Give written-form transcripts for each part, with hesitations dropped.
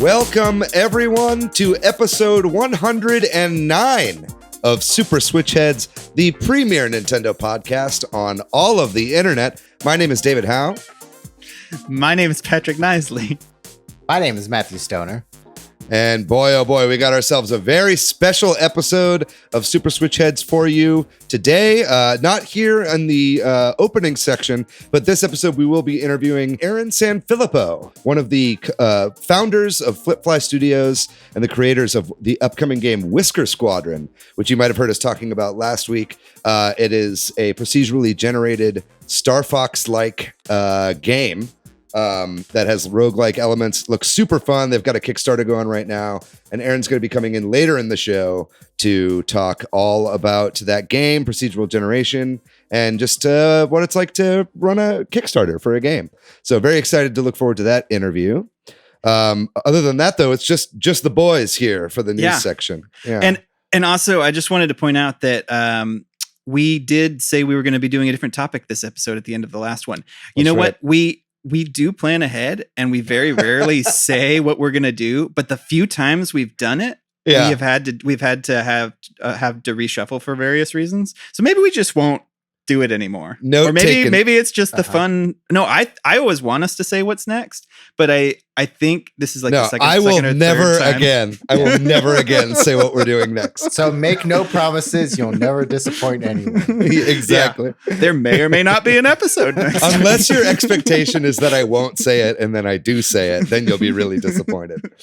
Welcome, everyone, to episode 109 of Super Switch Headz, the premier Nintendo podcast on all of the internet. My name is David Howe. My name is Patrick Nisley. My name is Matthew Stoner. And boy, oh boy, we got ourselves a very special episode of Super Switch Headz for you today. Not here in the opening section, but this episode we will be interviewing San Fillipo, one of the founders of Flippfly Studios and the creators of the upcoming game Whisker Squadron, which you might have heard us talking about last week. It is a procedurally generated Star Fox-like game that has roguelike elements. Looks super fun. They've got a Kickstarter going right now, and Aaron's going to be coming in later in the show to talk all about that game, procedural generation, and just what it's like to run a Kickstarter for a game. So very excited to look forward to that interview. Other than that, though, it's just the boys here for the news section. Yeah. And also, I just wanted to point out that we did say we were going to be doing a different topic this episode at the end of the last one. You know what? We do plan ahead, and we very rarely say what we're going to do, but the few times we've done it, we've had to have to reshuffle for various reasons. So maybe we just won't do it anymore. Or maybe it's just the fun. No, I always want us to say what's next, but I think this is like the second. I will never again say what we're doing next. So make no promises. You'll never disappoint anyone. Exactly. Yeah. There may or may not be an episode next. Unless your expectation is that I won't say it and then I do say it, then you'll be really disappointed.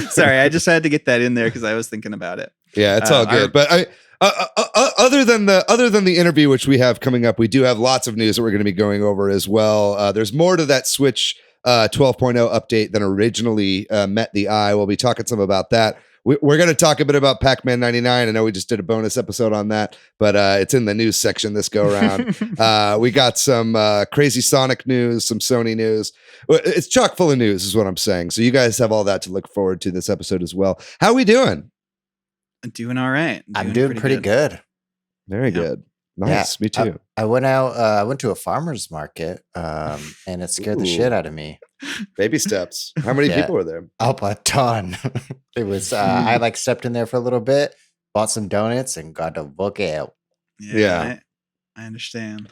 Sorry, I just had to get that in there because I was thinking about it. Yeah, it's all good. But other than the interview, which we have coming up, we do have lots of news that we're going to be going over as well. There's more to that Switch 12.0 update than originally met the eye. We'll be talking some about that. We're going to talk a bit about Pac-Man 99. I know we just did a bonus episode on that, but it's in the news section this go around. We got some crazy Sonic news, some Sony news. It's chock full of news is what I'm saying. So you guys have all that to look forward to this episode as well. How we doing? Doing all right. I'm doing pretty good. Very good. Nice. Me too. I went out. I went to a farmer's market, and it scared the shit out of me. Baby steps. How many people were there? Oh, a ton. It was. I stepped in there for a little bit, bought some donuts, and got the book out. Yeah. I understand.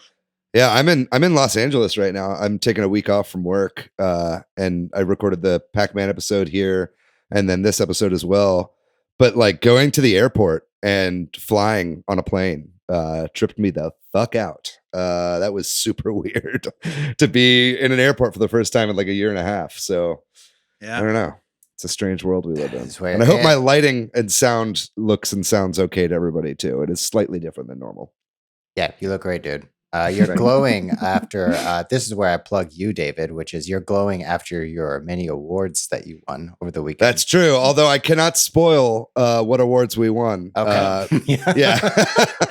Yeah, I'm in Los Angeles right now. I'm taking a week off from work, and I recorded the Pac-Man episode here, and then this episode as well. But like going to the airport and flying on a plane tripped me the fuck out. That was super weird to be in an airport for the first time in like a year and a half. So I don't know. It's a strange world we live in. And I hope my lighting and sound looks and sounds okay to everybody too. It is slightly different than normal. Yeah, you look great, dude. You're glowing after, this is where I plug you, David, which is you're glowing after your many awards that you won over the weekend. That's true. Although I cannot spoil what awards we won. Okay. Yeah.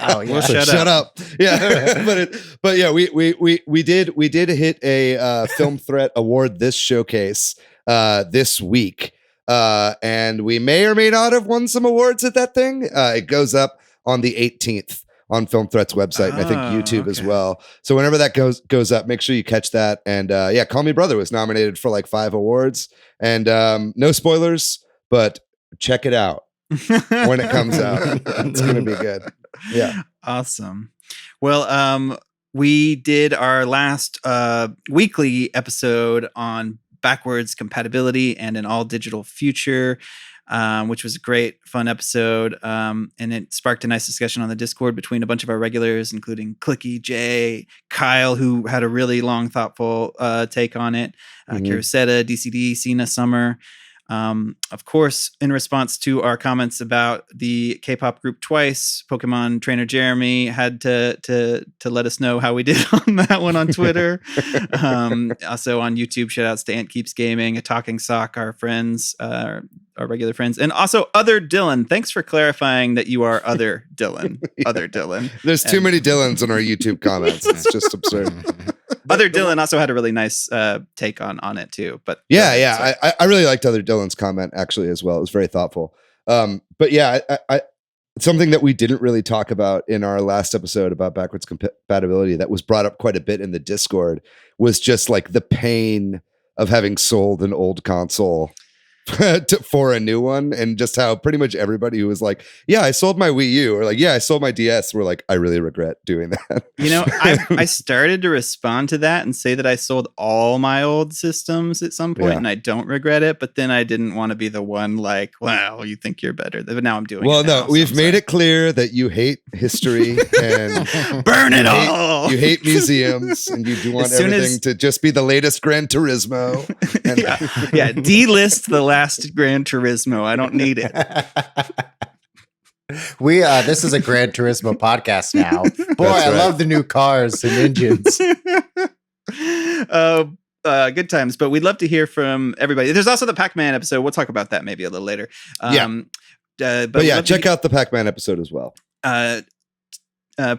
Oh, yeah. Well, shut up. Yeah. but yeah, we did hit a Film Threat award this showcase this week. And we may or may not have won some awards at that thing. It goes up on the 18th. On Film Threat's website, and I think YouTube as well. So whenever that goes up, make sure you catch that. And Call Me Brother was nominated for like 5 awards. And no spoilers, but check it out when it comes out. It's going to be good. Yeah. Awesome. Well, we did our last weekly episode on backwards compatibility and an all digital future. Which was a great, fun episode. And it sparked a nice discussion on the Discord between a bunch of our regulars, including Clicky, Jay, Kyle, who had a really long, thoughtful take on it, Kirosetta, DCD, Cena, Summer. Of course, in response to our comments about the K-pop group Twice, Pokemon trainer Jeremy had to let us know how we did on that one on Twitter. Also on YouTube, shout outs to Ant Keeps Gaming, a Talking Sock, our friends, our regular friends, and also Other Dylan. Thanks for clarifying that you are Other Dylan. Other Dylan. There's too many Dylans in our YouTube comments. It's just absurd. Other Dylan also had a really nice take on it too. But I really liked Other Dylan's comment actually as well. It was very thoughtful. But yeah, something that we didn't really talk about in our last episode about backwards compatibility that was brought up quite a bit in the Discord was just like the pain of having sold an old console for a new one, and just how pretty much everybody who was like, yeah, I sold my Wii U, or like, yeah, I sold my DS, were like, I really regret doing that. You know, I started to respond to that and say that I sold all my old systems at some point, and I don't regret it, but then I didn't want to be the one like, wow, you think you're better. But now I'm doing it. Well, no, we've made it clear that you hate history and burn it all. You hate museums, and you do want everything to just be the latest Gran Turismo. And yeah, delist the last Gran Turismo. I don't need it. This is a Gran Turismo podcast now. Boy, I love the new cars and engines. Good times, but we'd love to hear from everybody. There's also the Pac-Man episode. We'll talk about that maybe a little later. But yeah, check out the Pac-Man episode as well.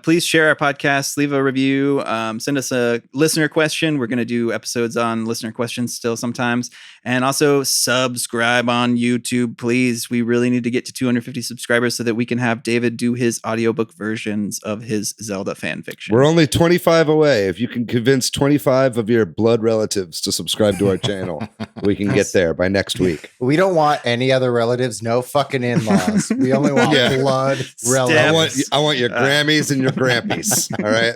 Please share our podcast, leave a review, send us a listener question. We're going to do episodes on listener questions still sometimes. And also subscribe on YouTube, please. We really need to get to 250 subscribers so that we can have David do his audiobook versions of his Zelda fan fiction. We're only 25 away. If you can convince 25 of your blood relatives to subscribe to our channel, we can get there by next week. We don't want any other relatives, no fucking in-laws. We only want blood relatives. I want your Grammys and your Grampies. All right.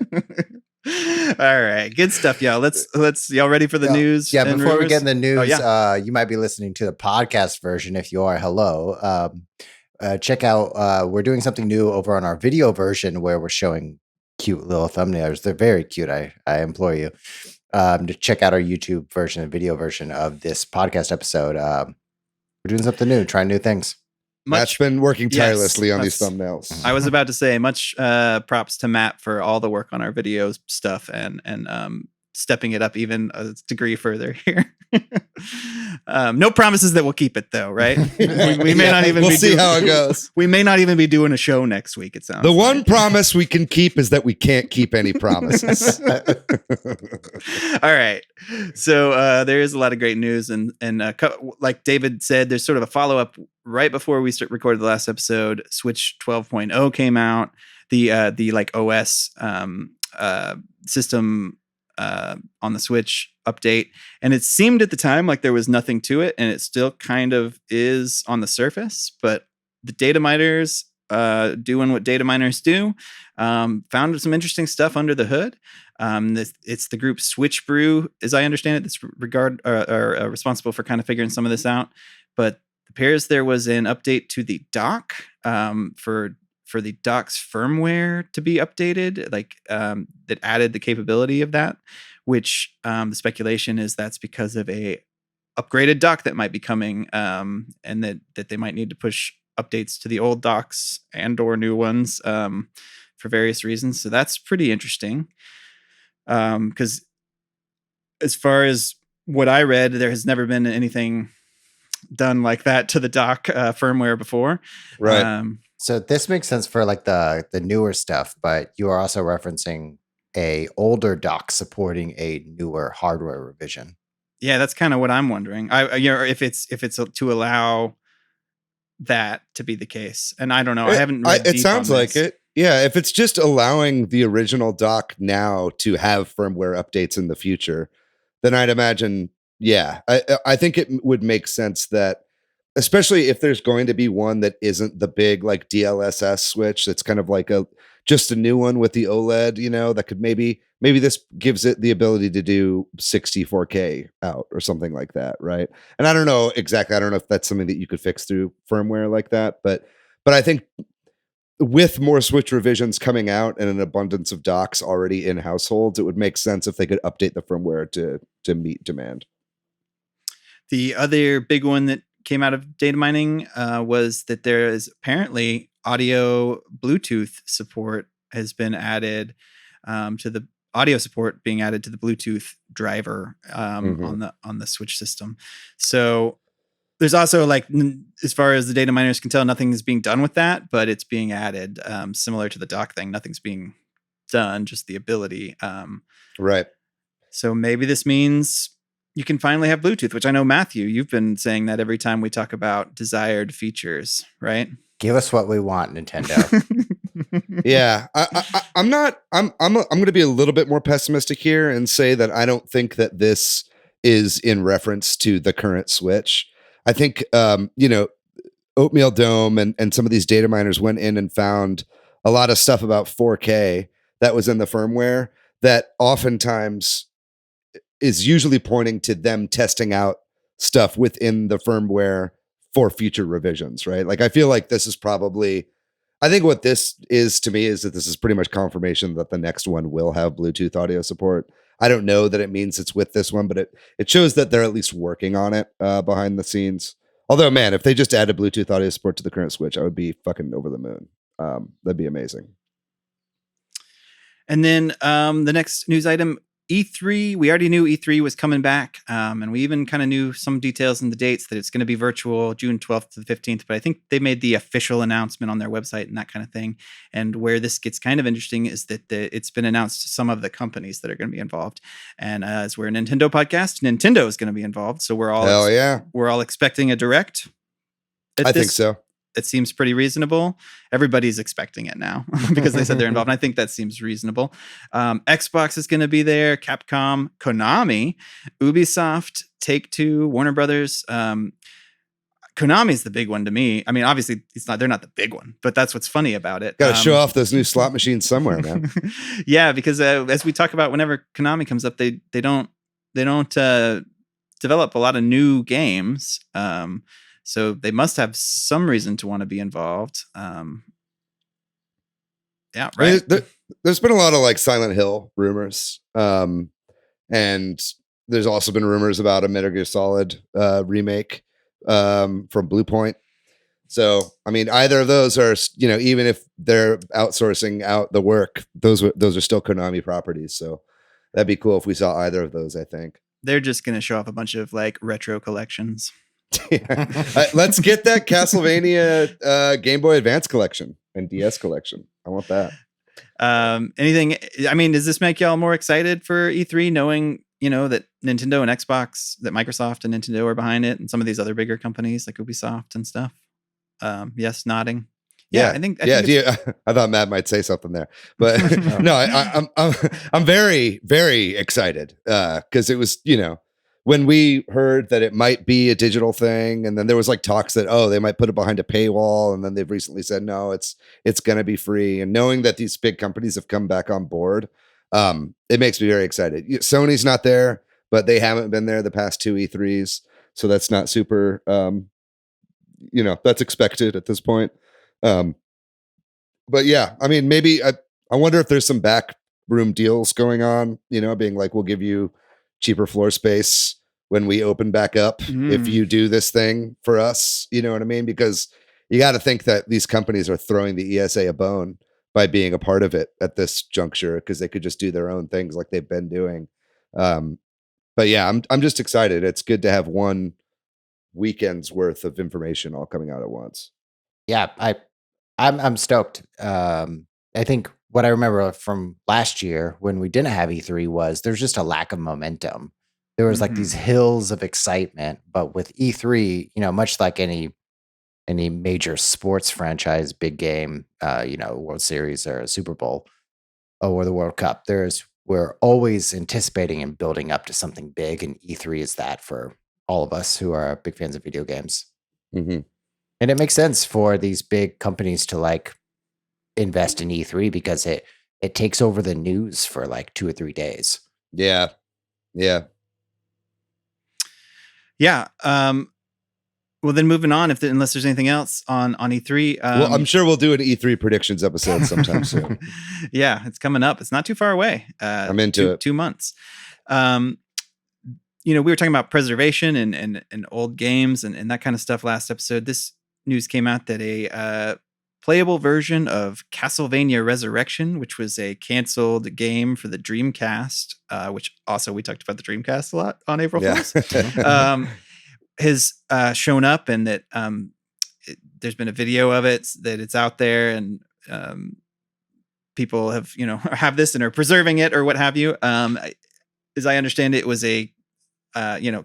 All right. Good stuff, y'all. Let's y'all ready for the news? Yeah, before we get in the news, you might be listening to the podcast version. If you are, hello. Check out we're doing something new over on our video version where we're showing cute little thumbnails. They're very cute. I implore you to check out our YouTube version and video version of this podcast episode. We're doing something new, trying new things. Matt's been working tirelessly on these thumbnails. I was about to say much props to Matt for all the work on our video stuff and stepping it up even a degree further here. No promises that we'll keep it though, right? We may not even. We'll see how it goes. We may not even be doing a show next week. It sounds. The one promise we can keep is that we can't keep any promises. All right. So there is a lot of great news, and like David said, there's sort of a follow up right before we recorded the last episode. Switch 12.0 came out. The like OS system on the Switch update, and it seemed at the time like there was nothing to it, and it still kind of is on the surface, but the data miners doing what data miners do found some interesting stuff under the hood. It's the group Switch Brew, as I understand it, that's responsible for kind of figuring some of this out, but it appears there was an update to the dock for the dock's firmware to be updated, like that added the capability of that, which the speculation is that's because of a upgraded dock that might be coming, and that they might need to push updates to the old docks and or new ones for various reasons. So that's pretty interesting, because as far as what I read, there has never been anything done like that to the dock firmware before. Right. So this makes sense for like the newer stuff, but you are also referencing a older dock supporting a newer hardware revision. Yeah, that's kind of what I'm wondering. If it's to allow that to be the case, and I don't know. I haven't. It sounds like it. Yeah, if it's just allowing the original dock now to have firmware updates in the future, then I'd imagine. Yeah, I think it would make sense that. Especially if there's going to be one that isn't the big like DLSS switch, that's kind of like just a new one with the OLED, that could maybe this gives it the ability to do 64K out or something like that, right? And I don't know exactly. I don't know if that's something that you could fix through firmware like that, but I think with more Switch revisions coming out and an abundance of docks already in households, it would make sense if they could update the firmware to meet demand. The other big one that came out of data mining was that there is apparently audio Bluetooth support has been added to the audio support being added to the Bluetooth driver on the Switch system. So there's also like, as far as the data miners can tell, nothing is being done with that, but it's being added similar to the dock thing. Nothing's being done, just the ability. Right. So maybe this means you can finally have Bluetooth, which I know, Matthew, you've been saying that every time we talk about desired features, right? Give us what we want, Nintendo. Yeah, I'm not. I'm going to be a little bit more pessimistic here and say that I don't think that this is in reference to the current Switch. I think Oatmeal Dome and some of these data miners went in and found a lot of stuff about 4K that was in the firmware that oftentimes is usually pointing to them testing out stuff within the firmware for future revisions, right? Like I feel like this is probably, I think what this is to me is that this is pretty much confirmation that the next one will have Bluetooth audio support. I don't know that it means it's with this one, but it shows that they're at least working on it behind the scenes. Although, man, if they just added Bluetooth audio support to the current Switch, I would be fucking over the moon. That'd be amazing. And then the next news item, E3. We already knew E3 was coming back, and we even kind of knew some details and the dates that it's going to be virtual, June 12th to the 15th. But I think they made the official announcement on their website and that kind of thing. And where this gets kind of interesting is that it's been announced some of the companies that are going to be involved. And as we're a Nintendo podcast, Nintendo is going to be involved. So we're all expecting a direct. I think so. It seems pretty reasonable. Everybody's expecting it now because they said they're involved. And I think that seems reasonable. Xbox is going to be there. Capcom, Konami, Ubisoft, Take-Two, Warner Brothers. Konami's the big one to me. I mean, obviously they're not the big one, but that's what's funny about it. Got to show off those new slot machines somewhere, man. Yeah, because as we talk about, whenever Konami comes up, they don't develop a lot of new games. So they must have some reason to want to be involved. Yeah, right. I mean, there's been a lot of like Silent Hill rumors. And there's also been rumors about a Metal Gear Solid remake from Bluepoint. So, I mean, either of those are, even if they're outsourcing out the work, those are still Konami properties. So that'd be cool if we saw either of those, I think. They're just going to show off a bunch of like retro collections. Let's get that Castlevania Game Boy Advance collection and DS collection. I want that. Anything? I mean, does this make y'all more excited for E3, knowing that Nintendo and Xbox, that Microsoft and Nintendo are behind it, and some of these other bigger companies like Ubisoft and stuff? Yes, nodding. Yeah, I think I thought Matt might say something there, but no, I'm very, very excited because it was when we heard that it might be a digital thing, and then there was like talks that, they might put it behind a paywall. And then they've recently said, no, it's going to be free. And knowing that these big companies have come back on board, it makes me very excited. Sony's not there, but they haven't been there the past 2 E3s. So that's not super, that's expected at this point. But yeah, I mean, maybe I wonder if there's some backroom deals going on, being like, we'll give you cheaper floor space when we open back up if you do this thing for us, you know what I mean? Because you got to think that these companies are throwing the ESA a bone by being a part of it at this juncture, because they could just do their own things like they've been doing. But yeah, I'm just excited. It's good to have one weekend's worth of information all coming out at once. Yeah, I'm stoked. I think what I remember from last year when we didn't have E3 was there's just a lack of momentum. There was like these hills of excitement, but with E3, much like any major sports franchise, big game, World Series or a Super Bowl or the World Cup, we're always anticipating and building up to something big, and E3 is that for all of us who are big fans of video games. Mm-hmm. And it makes sense for these big companies to like invest in E3 because it takes over the news for like 2 or 3 days. Yeah. Well, then moving on, unless there's anything else on E3. Well, I'm sure we'll do an E3 predictions episode sometime soon. Yeah, it's coming up. It's not too far away. I'm into it. 2 months. We were talking about preservation and old games and that kind of stuff last episode. This news came out that a playable version of Castlevania Resurrection, which was a canceled game for the Dreamcast, which also we talked about the Dreamcast a lot on April Fools, has shown up, and that there's been a video of it, that it's out there, and people have this and are preserving it or what have you. As I understand it, it was a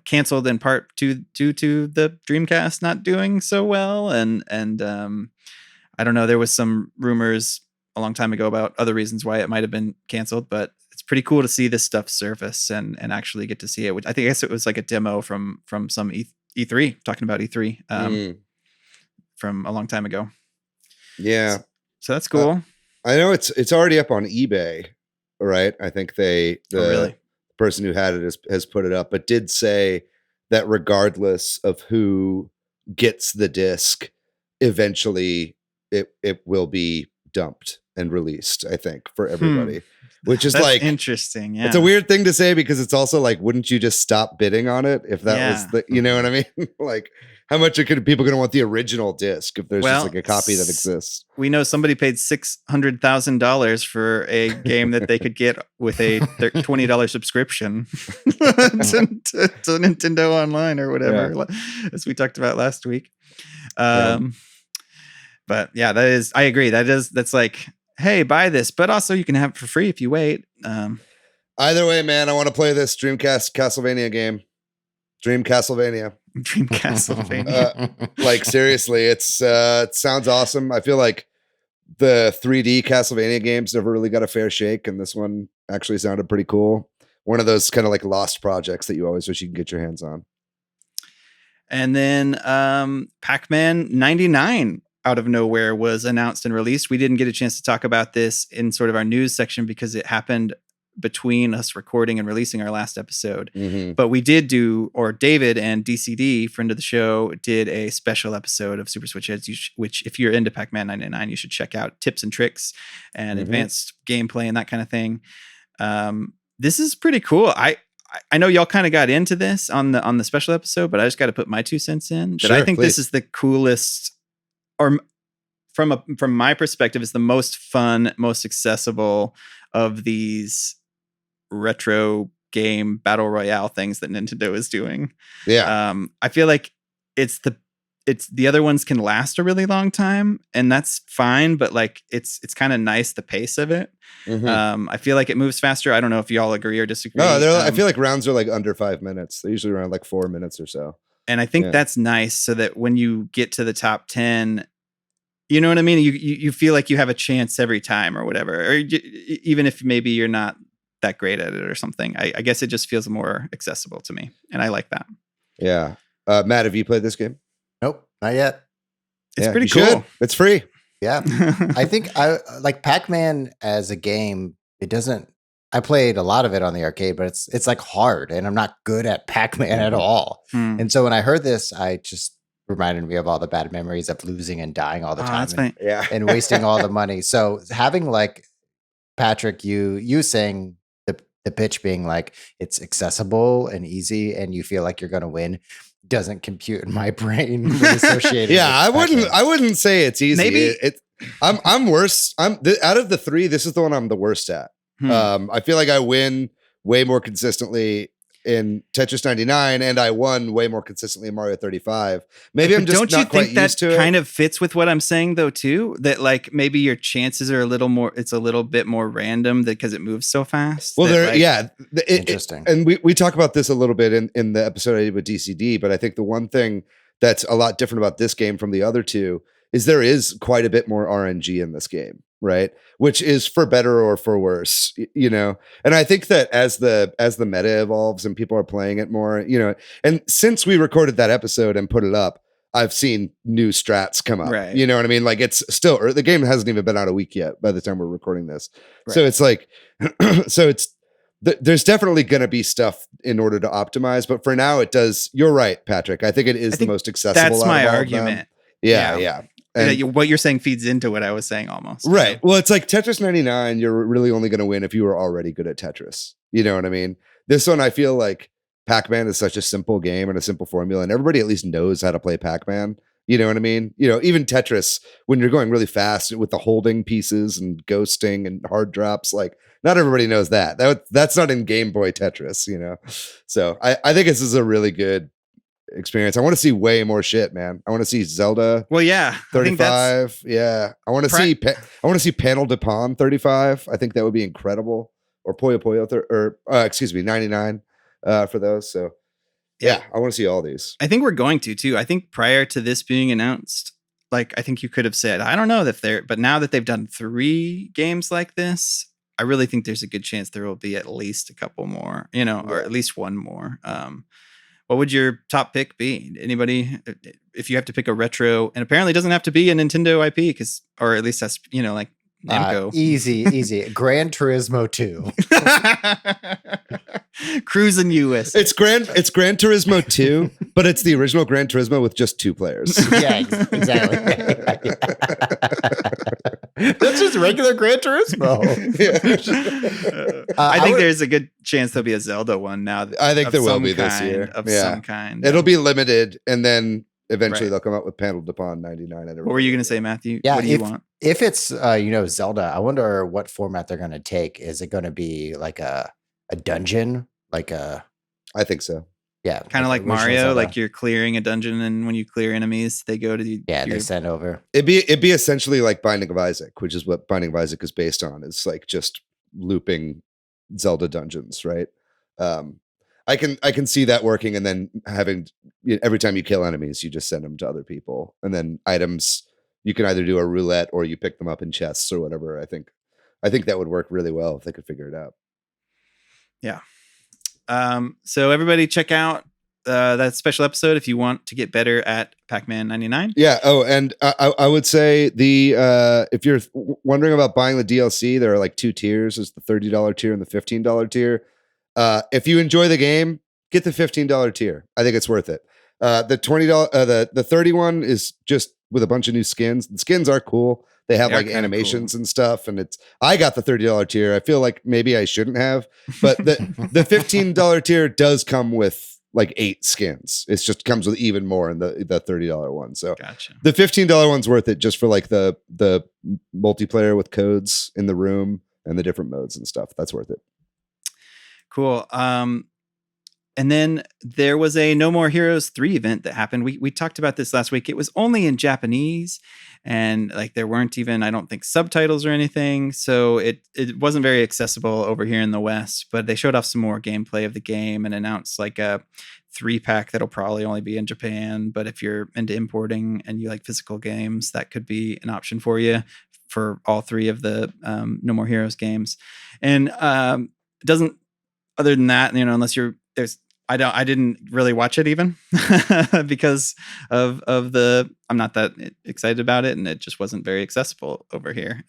canceled in part due to the Dreamcast not doing so well, and I don't know. There was some rumors a long time ago about other reasons why it might have been canceled, but it's pretty cool to see this stuff surface and actually get to see it. Which I guess it was like a demo from some E3, talking about E3 from a long time ago. Yeah. So that's cool. I know it's already up on eBay, right? I think the really? person who had it has put it up, but did say that regardless of who gets the disc, eventually it will be dumped and released, I think, for everybody. Which is like interesting. Yeah. It's a weird thing to say because it's also like, wouldn't you just stop bidding on it if that was the, you know what I mean? Like, how much are people going to want the original disc if there's just like a copy that exists? We know somebody paid $600,000 for a game that they could get with a $20 subscription to Nintendo Online or whatever, as we talked about last week. But yeah, I agree. That's like, hey, buy this, but also you can have it for free if you wait. Either way, man, I want to play this Dreamcast Castlevania game. Dream Castlevania. Like seriously, it sounds awesome. I feel like the 3D Castlevania games never really got a fair shake, and this one actually sounded pretty cool. One of those kind of like lost projects that you always wish you can get your hands on. And then Pac-Man 99 out of nowhere was announced and released. We didn't get a chance to talk about this in sort of our news section because it happened between us recording and releasing our last episode. But we did David and DCD, friend of the show, did a special episode of Super Switch Headz, which if you're into Pac-Man 99, you should check out, tips and tricks and advanced gameplay and that kind of thing. This is pretty cool. I know y'all kind of got into this on the special episode, but I just got to put my 2 cents in. That I think this is the coolest, or from my perspective, is the most fun, most accessible of these retro game battle royale things that Nintendo is doing. I feel like it's the other ones can last a really long time, and that's fine, but like it's kind of nice, the pace of it. I feel like it moves faster. I don't know if y'all agree or disagree. No, I feel like rounds are like under 5 minutes. They're usually around like 4 minutes or so. And I think that's nice, so that when you get to the top 10, you know what I mean? You feel like you have a chance every time or whatever, or even if maybe you're not that great at it or something. I guess it just feels more accessible to me, and I like that. Yeah. Matt, have you played this game? Nope, not yet. It's pretty cool. It's free. Yeah. I think I like Pac-Man as a game. I played a lot of it on the arcade, but it's like hard, and I'm not good at Pac-Man at all. And so when I heard this, I just reminded me of all the bad memories of losing and dying all the time and wasting all the money. So having like Patrick, you saying the pitch being like it's accessible and easy and you feel like you're going to win doesn't compute in my brain when associated. I wouldn't say it's easy. Maybe I'm worse. Out of the 3, this is the one I'm the worst at. I feel like I win way more consistently in Tetris 99, and I won way more consistently in Mario 35. Maybe I'm just not quite used to it. Don't you think that kind of fits with what I'm saying though too? That like maybe your chances are it's a little bit more random because it moves so fast. Well, interesting. And we talk about this a little bit in the episode I did with DCD, but I think the one thing that's a lot different about this game from the other 2 is there is quite a bit more RNG in this game. Right. Which is for better or for worse, you know? And I think that as the meta evolves and people are playing it more, you know, and since we recorded that episode and put it up, I've seen new strats come up. Right. You know what I mean? Like it's still, the game hasn't even been out a week yet by the time we're recording this. Right. So it's like, there's definitely going to be stuff in order to optimize, but for now it does. You're right, Patrick. I think it is the most accessible. That's my argument. Yeah. And what you're saying feeds into what I was saying almost. Right. You know? Well, it's like Tetris 99, you're really only going to win if you were already good at Tetris. You know what I mean? This one, I feel like Pac-Man is such a simple game and a simple formula, and everybody at least knows how to play Pac-Man. You know what I mean? You know, even Tetris, when you're going really fast with the holding pieces and ghosting and hard drops, like not everybody knows that. That's not in Game Boy Tetris, you know? So I think this is a really good experience. I want to see way more shit, man. I want to see Zelda. Well, yeah, 35. I want to see Panel de Pon 35. I think that would be incredible. Or Puyo Puyo 99 for those. So yeah, I want to see all these. I think we're going to too. I think prior to this being announced, like, I think you could have said, I don't know if but now that they've done 3 games like this, I really think there's a good chance there will be at least a couple more, or at least one more. What would your top pick be? Anybody, if you have to pick a retro, and apparently it doesn't have to be a Nintendo IP, or at least that's, like Namco. Easy. Gran Turismo 2. Cruising US. It's Gran Turismo 2, but it's the original Gran Turismo with just 2 players. Yeah, exactly. That's just regular Gran Turismo. I think there's a good chance there'll be a Zelda one now. I think there will be this year. Of some kind. It'll be limited, and then eventually they'll come out with Panel de Pon 99. What were you going to say, Matthew? Yeah, what do you want? If it's Zelda, I wonder what format they're going to take. Is it going to be like a dungeon? I think so. Yeah, kind of like Mario, Zelda. Like you're clearing a dungeon, and when you clear enemies, they go to they send over. It'd be essentially like Binding of Isaac, which is what Binding of Isaac is based on. It's like just looping Zelda dungeons, right? I can see that working, and then having every time you kill enemies, you just send them to other people, and then items you can either do a roulette or you pick them up in chests or whatever. I think that would work really well if they could figure it out. Yeah. So everybody check out that special episode if you want to get better at Pac-Man 99. Yeah. Oh, and I would say if you're wondering about buying the DLC, there are like 2 tiers. There's the $30 tier and the $15 tier. If you enjoy the game, get the $15 tier. I think it's worth it. The $20, the 31 is just with a bunch of new skins. The skins are cool. They have like animations and stuff, and I got the $30 tier. I feel like maybe I shouldn't have, but the $15 tier does come with like 8 skins. It just comes with even more in the $30 one. So gotcha. The $15 one's worth it just for like the multiplayer with codes in the room and the different modes and stuff. That's worth it. Cool. And then there was a No More Heroes 3 event that happened. We talked about this last week. It was only in Japanese, and like there weren't even, I don't think, subtitles or anything. So it wasn't very accessible over here in the West, but they showed off some more gameplay of the game and announced like a 3-pack that'll probably only be in Japan. But if you're into importing and you like physical games, that could be an option for you for all 3 of the No More Heroes games. And it doesn't, other than that, unless I didn't really watch it even because of I'm not that excited about it, and it just wasn't very accessible over here.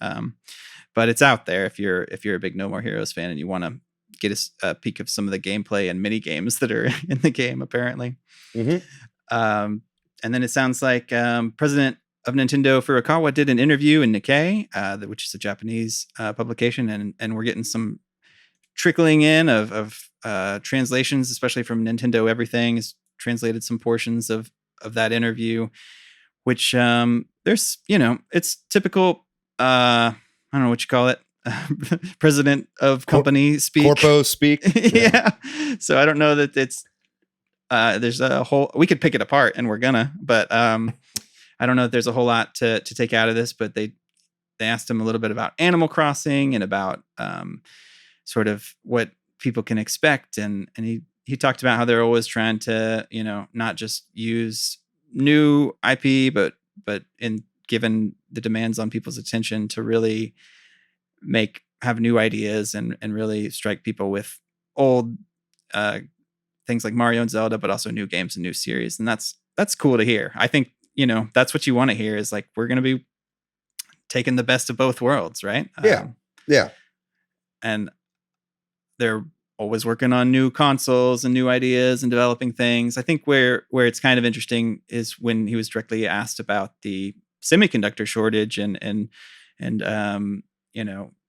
But it's out there if you're a big No More Heroes fan and you want to get a peek of some of the gameplay and mini games that are in the game, apparently. Mm-hmm. And then it sounds like President of Nintendo Furukawa did an interview in Nikkei, which is a Japanese publication, and we're getting some trickling in of translations, especially from Nintendo Everything, has translated some portions of that interview, which there's, it's typical, I don't know what you call it, president of company speak. Corpo speak. Yeah. So I don't know that it's, there's a whole, we could pick it apart and we're gonna, but I don't know if there's a whole lot to take out of this, but they asked him a little bit about Animal Crossing and about sort of what people can expect. And he talked about how they're always trying to, not just use new IP, but in given the demands on people's attention to really have new ideas and really strike people with old things like Mario and Zelda, but also new games and new series. And that's cool to hear. I think, that's what you want to hear is like, we're going to be taking the best of both worlds. Right. Yeah. And they're always working on new consoles and new ideas and developing things. I think where it's kind of interesting is when he was directly asked about the semiconductor shortage and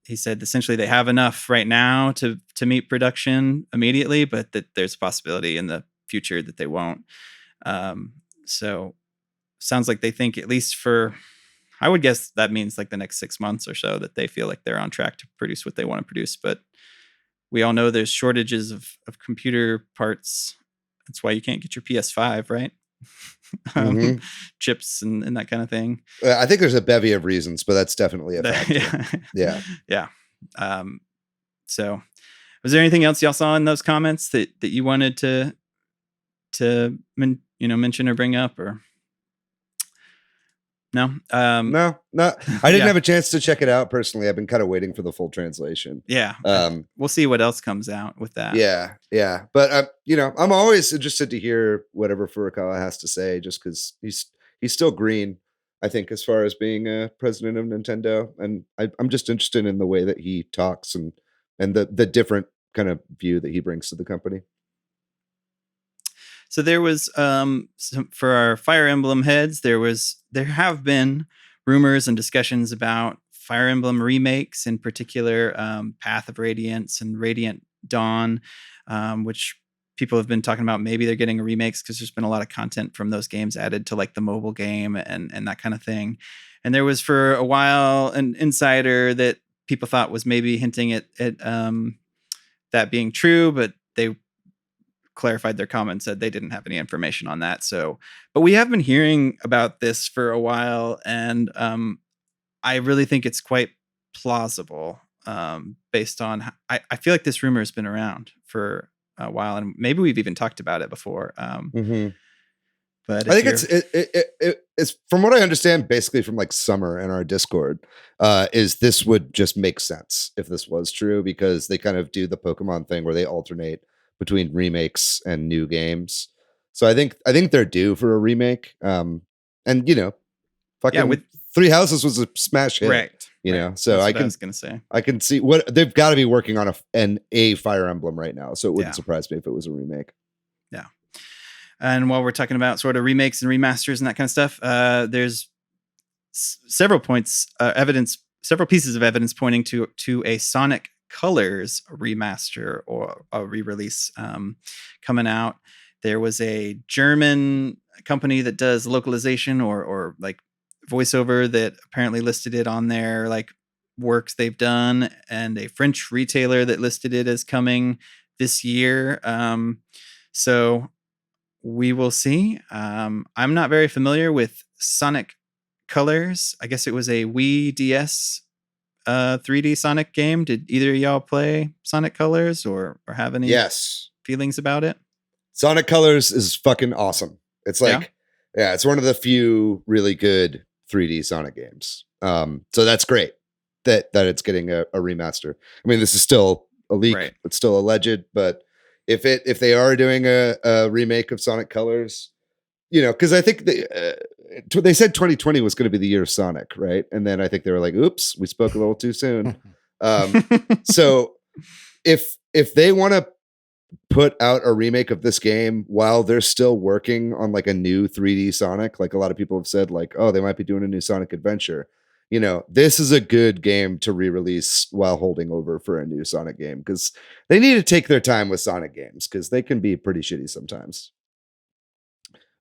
he said essentially they have enough right now to meet production immediately, but that there's a possibility in the future that they won't. So sounds like they think at least I would guess that means like the next 6 months or so that they feel like they're on track to produce what they want to produce. But we all know there's shortages of computer parts. That's why you can't get your PS5, right? Chips and that kind of thing. I think there's a bevy of reasons, but that's definitely a factor. Yeah. So was there anything else y'all saw in those comments that you wanted to mention or bring up? Or No. No. I didn't have a chance to check it out personally. I've been kind of waiting for the full translation. Yeah. We'll see what else comes out with that. Yeah. But I'm always interested to hear whatever Furukawa has to say, just because he's still green, I think, as far as being a president of Nintendo, and I'm just interested in the way that he talks and the different kind of view that he brings to the company. So there was for our Fire Emblem heads, there have been rumors and discussions about Fire Emblem remakes, in particular Path of Radiance and Radiant Dawn, which people have been talking about. Maybe they're getting remakes because there's been a lot of content from those games added to like the mobile game and that kind of thing. And there was for a while an insider that people thought was maybe hinting at that being true, but they clarified their comments, said they didn't have any information on that. So, but we have been hearing about this for a while, and I really think it's quite plausible based on I feel like this rumor has been around for a while, and maybe we've even talked about it before. But I think it's from what I understand, basically from like Summer in our Discord, is this would just make sense if this was true, because they kind of do the Pokemon thing where they alternate between remakes and new games. So I think they're due for a remake. And fucking with Three Houses was a smash hit, right. So I was gonna say I can see what they've got to be working on a Fire Emblem right now. So it wouldn't surprise me if it was a remake. Yeah. And while we're talking about sort of remakes and remasters and that kind of stuff, there's several pieces of evidence pointing to a Sonic Colors remaster or a re-release coming out. There was a German company that does localization or like voiceover that apparently listed it on their like works they've done, and a French retailer that listed it as coming this year. So we will see. I'm not very familiar with Sonic Colors. I guess it was a Wii DS 3D Sonic game. Did either of y'all play Sonic Colors or have any feelings about it? Sonic Colors is fucking awesome. It's like, it's one of the few really good 3D Sonic games. So that's great that it's getting a remaster. I mean, this is still a leak. Right. It's still alleged, but if they are doing a remake of Sonic Colors, because I think they said 2020 was going to be the year of Sonic, right? And then I think they were like, "Oops, we spoke a little too soon." So if they want to put out a remake of this game while they're still working on like a new 3D Sonic, like a lot of people have said, like, oh, they might be doing a new Sonic Adventure. This is a good game to re-release while holding over for a new Sonic game, because they need to take their time with Sonic games because they can be pretty shitty sometimes.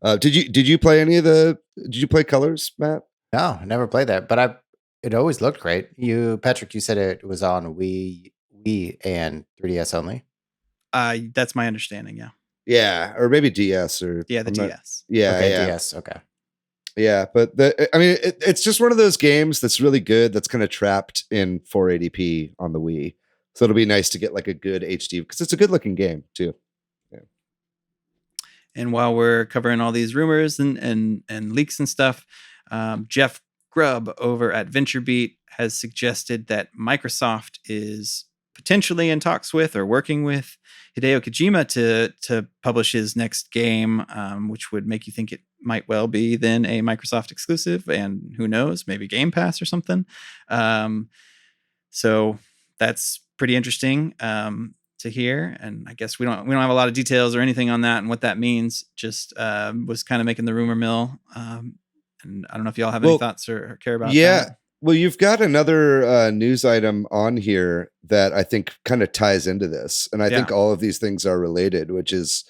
Did you play did you play Colors, Matt? No, never played that, but it always looked great. Patrick, you said it was on Wii and 3DS only. That's my understanding. Yeah. Yeah, or maybe DS or the DS. DS. Okay. Yeah, but it's just one of those games that's really good. That's kind of trapped in 480p on the Wii, so it'll be nice to get like a good HD, because it's a good looking game too. Yeah. And while we're covering all these rumors and leaks and stuff, Jeff Grubb over at VentureBeat has suggested that Microsoft is potentially in talks with or working with Hideo Kojima to publish his next game, which would make you think it might well be then a Microsoft exclusive, and who knows, maybe Game Pass or something. So that's pretty interesting to hear. And I guess we don't have a lot of details or anything on that and what that means. Just was kind of making the rumor mill. And I don't know if y'all have any thoughts or care about that. Well, you've got another news item on here that I think kind of ties into this. And I think all of these things are related, which is,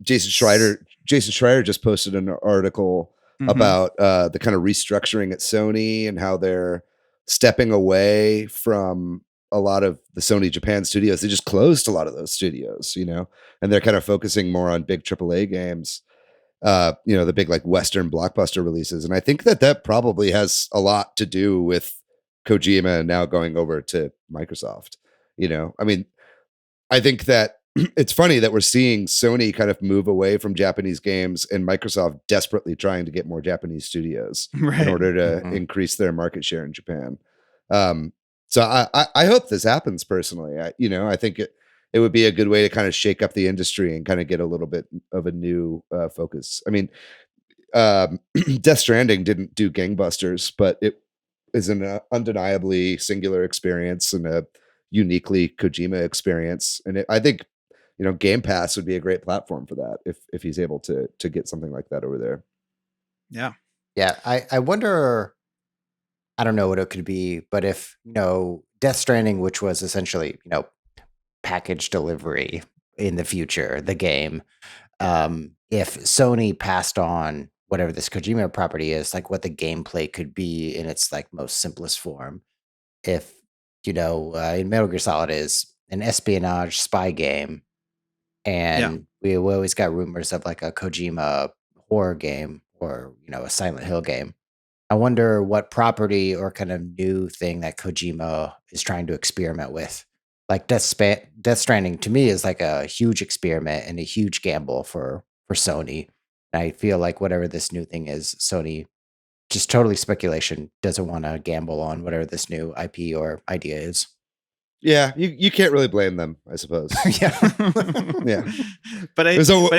Jason Schreier just posted an article about the kind of restructuring at Sony and how they're stepping away from a lot of the Sony Japan studios. They just closed a lot of those studios, and they're kind of focusing more on big AAA games. The big like Western blockbuster releases. And I think that probably has a lot to do with Kojima now going over to Microsoft. I mean, I think that it's funny that we're seeing Sony kind of move away from Japanese games and Microsoft desperately trying to get more Japanese studios in order to increase their market share in Japan. So I hope this happens personally. I think it would be a good way to kind of shake up the industry and kind of get a little bit of a new focus. I mean, Death Stranding didn't do gangbusters, but it is an undeniably singular experience and a uniquely Kojima experience. And I think, Game Pass would be a great platform for that if he's able to get something like that over there. Yeah. Yeah. I wonder, I don't know what it could be, but if, Death Stranding, which was essentially, package delivery in the future, the game, if Sony passed on whatever this Kojima property is, like what the gameplay could be in its like most simplest form. If, in Metal Gear Solid is an espionage spy game, and we always got rumors of like a Kojima horror game or, a Silent Hill game. I wonder what property or kind of new thing that Kojima is trying to experiment with. Like Death Stranding to me is like a huge experiment and a huge gamble for Sony. And I feel like whatever this new thing is, Sony, just totally speculation, doesn't want to gamble on whatever this new IP or idea is. Yeah, you can't really blame them, I suppose. Yeah. But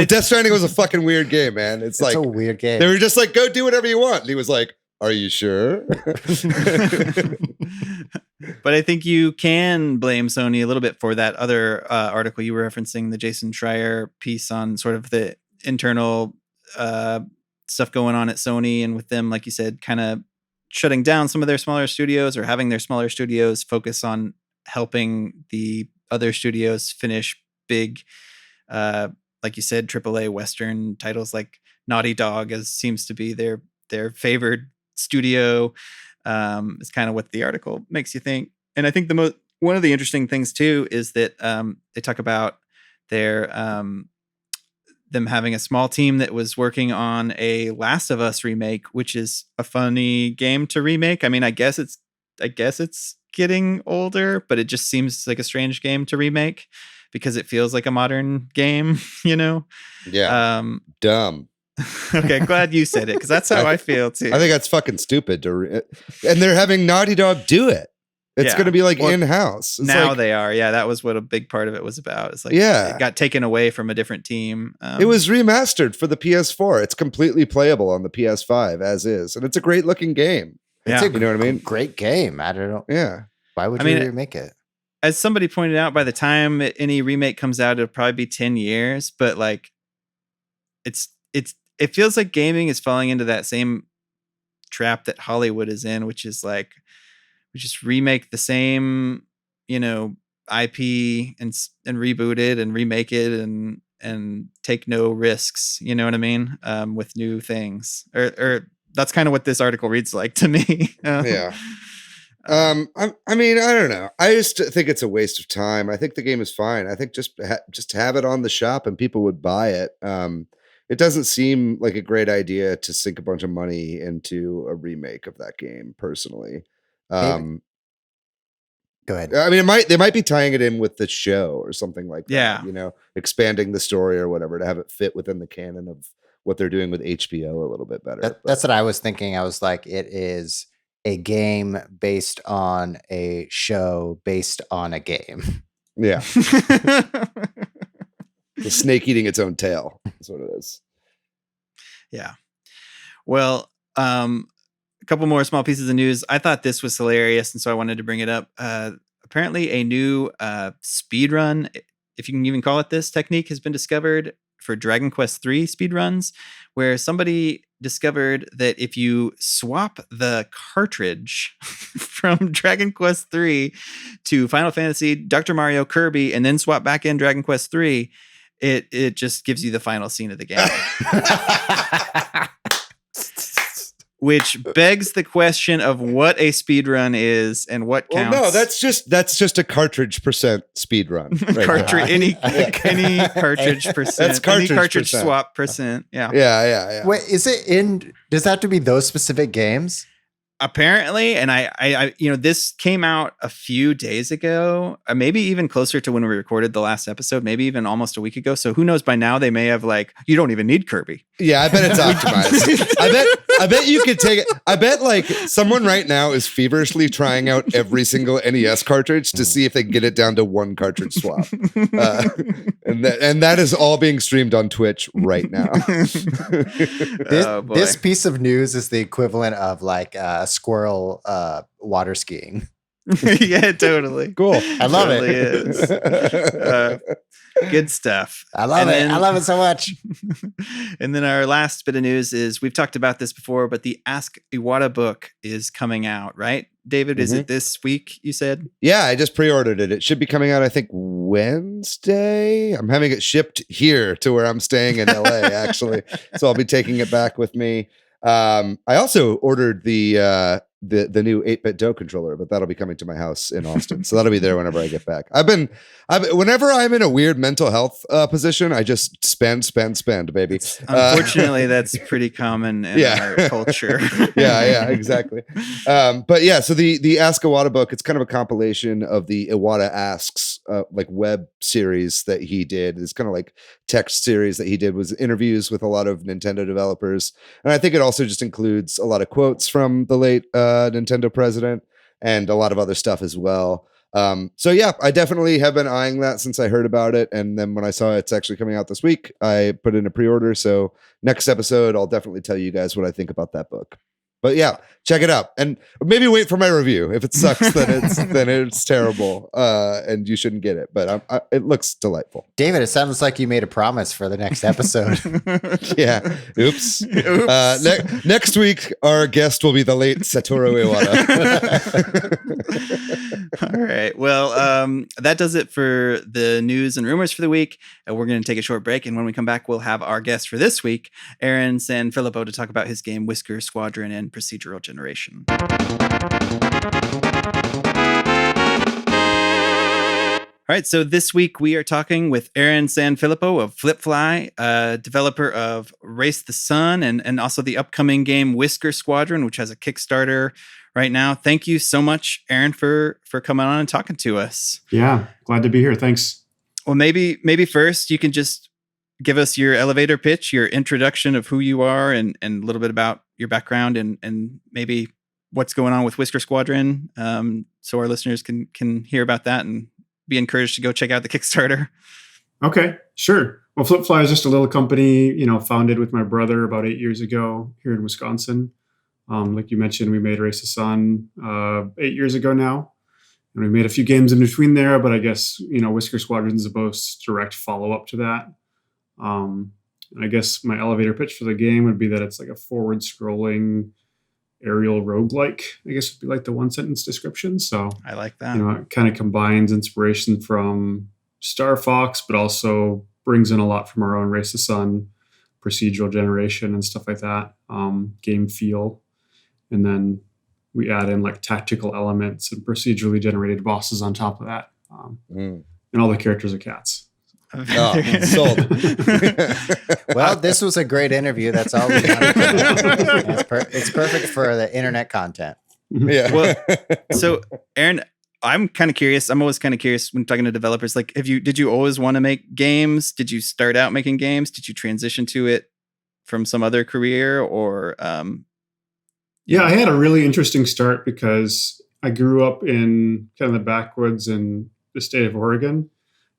Death Stranding was a fucking weird game, man. It's like a weird game. They were just like, go do whatever you want. And he was like, are you sure? But I think you can blame Sony a little bit for that other article you were referencing, the Jason Schreier piece on sort of the internal stuff going on at Sony, and with them, like you said, kind of shutting down some of their smaller studios or having their smaller studios focus on helping the other studios finish big, like you said, AAA Western titles like Naughty Dog, as seems to be their favored studio, is kind of what the article makes you think. And I think one of the interesting things too is that they talk about their them having a small team that was working on a Last of Us remake, which is a funny game to remake. I mean, I guess it's getting older, but it just seems like a strange game to remake because it feels like a modern game, Yeah. Dumb. Okay, glad you said it, because that's how I feel too. I think that's fucking stupid and they're having Naughty Dog do it. It's going to be like in-house. Now they are. Yeah, that was what a big part of it was about. It's like, it got taken away from a different team. It was remastered for the PS4. It's completely playable on the PS5 as is. And it's a great looking game. Yeah. You know what I mean? Great game. I don't know. Yeah. Why would you remake it? As somebody pointed out, by the time any remake comes out, it'll probably be 10 years. But like, it feels like gaming is falling into that same trap that Hollywood is in, which is like, we just remake the same, IP and reboot it and remake it and take no risks. You know what I mean? With new things, or that's kind of what this article reads like to me. Yeah. I mean, I don't know. I just think it's a waste of time. I think the game is fine. I think just have it on the shop and people would buy it. It doesn't seem like a great idea to sink a bunch of money into a remake of that game personally. Go ahead. I mean, they might be tying it in with the show or something like that. Yeah. Expanding the story or whatever to have it fit within the canon of what they're doing with HBO a little bit better. That's what I was thinking. I was like, it is a game based on a show based on a game. Yeah. The snake eating its own tail. That's what it is. Yeah. Well, a couple more small pieces of news. I thought this was hilarious, and so I wanted to bring it up. Apparently, a new speedrun, if you can even call it this, technique has been discovered for Dragon Quest III speedruns, where somebody discovered that if you swap the cartridge from Dragon Quest III to Final Fantasy, Dr. Mario, Kirby, and then swap back in Dragon Quest III, it just gives you the final scene of the game. Which begs the question of what a speedrun is and what counts. Well, no, that's just a cartridge percent speedrun. Right any cartridge percent. That's cartridge any cartridge percent. Swap percent. Yeah. Yeah. Wait, does that have to be those specific games? apparently, and I this came out a few days ago, maybe even closer to when we recorded the last episode, maybe even almost a week ago. So who knows? By now they may have you don't even need Kirby. Yeah, I bet it's optimized. I bet you could take it. I bet someone right now is feverishly trying out every single NES cartridge to see if they can get it down to one cartridge swap. And that is all being streamed on Twitch right now. This piece of news is the equivalent of squirrel water skiing. Yeah, totally. Cool. I love it. Is. Good stuff. I love it. I love it so much. And then our last bit of news is we've talked about this before, but the Ask Iwata book is coming out, right? David, is it this week, you said? Yeah, I just pre-ordered it. It should be coming out, I think, Wednesday. I'm having it shipped here to where I'm staying in LA, actually. So I'll be taking it back with me. I also ordered the new 8-bit dough controller, but that'll be coming to my house in Austin. So that'll be there whenever I get back. Whenever I'm in a weird mental health position, I just spend, baby. Unfortunately, that's pretty common in our culture. yeah, exactly. But yeah, so the Ask Iwata book, it's kind of a compilation of the Iwata Asks web series that he did. It's kind of like text series that he did, was interviews with a lot of Nintendo developers. And I think it also just includes a lot of quotes from the late Nintendo president and a lot of other stuff as well. So yeah, I definitely have been eyeing that since I heard about it. And then when I saw it's actually coming out this week, I put in a pre-order. So next episode, I'll definitely tell you guys what I think about that book. But yeah, check it out, and maybe wait for my review. If it sucks, then it's terrible, and you shouldn't get it. But it looks delightful. David, it sounds like you made a promise for the next episode. Yeah. Oops. Next week, our guest will be the late Satoru Iwata. All right. Well, that does it for the news and rumors for the week. We're going to take a short break, and when we come back, we'll have our guest for this week, Aaron San Fillipo, to talk about his game Whisker Squadron and procedural generation. All right, so this week we are talking with Aaron San Fillipo of Flippfly, developer of Race the Sun and also the upcoming game Whisker Squadron, which has a Kickstarter right now. Thank you so much, Aaron, for coming on and talking to us. Yeah, glad to be here. Thanks. Well, maybe first you can just give us your elevator pitch, your introduction of who you are, and a little bit about your background and maybe what's going on with Whisker Squadron, so our listeners can hear about that and be encouraged to go check out the Kickstarter. Okay, sure. Well, Flippfly is just a little company, founded with my brother about 8 years ago here in Wisconsin. Like you mentioned, we made Race the Sun 8 years ago now. And we made a few games in between there, but I guess, Whisker Squadron is the most direct follow-up to that. And I guess my elevator pitch for the game would be that it's like a forward-scrolling aerial roguelike, I guess would be like the one-sentence description. So I like that. It kind of combines inspiration from Star Fox, but also brings in a lot from our own Race the Sun, procedural generation and stuff like that, game feel. And then we add in like tactical elements and procedurally generated bosses on top of that. And all the characters are cats. Oh, sold. Well, this was a great interview. That's all we wanted. It's perfect for the internet content. Yeah. Well, so Aaron, I'm kind of curious. I'm always kind of curious when talking to developers. Like, did you always want to make games? Did you start out making games? Did you transition to it from some other career, or? Yeah, I had a really interesting start because I grew up in kind of the backwoods in the state of Oregon.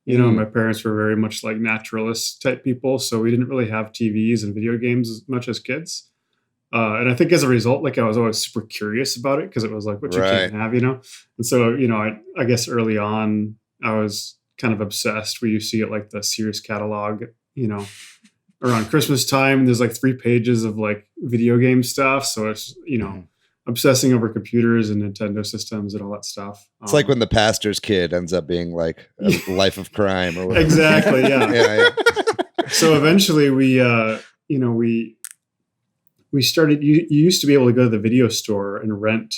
My parents were very much like naturalist type people, so we didn't really have TVs and video games as much as kids. And I think as a result, like I was always super curious about it because it was like what you can't have, And so, I guess early on, I was kind of obsessed where you see it like the Sears catalog, around Christmas time, there's like 3 pages of like video game stuff. So it's, obsessing over computers and Nintendo systems and all that stuff. It's like when the pastor's kid ends up being like a life of crime or whatever. Exactly. Yeah. Yeah. So eventually we started, you used to be able to go to the video store and rent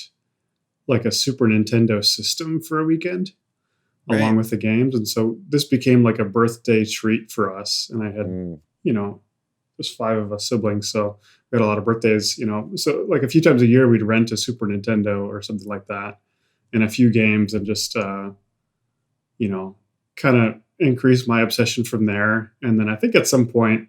like a Super Nintendo system for a weekend along with the games. And so this became like a birthday treat for us. And I had, there's 5 of us siblings, so we had a lot of birthdays, so like a few times a year we'd rent a Super Nintendo or something like that and a few games and just kind of increase my obsession from there. And then I think at some point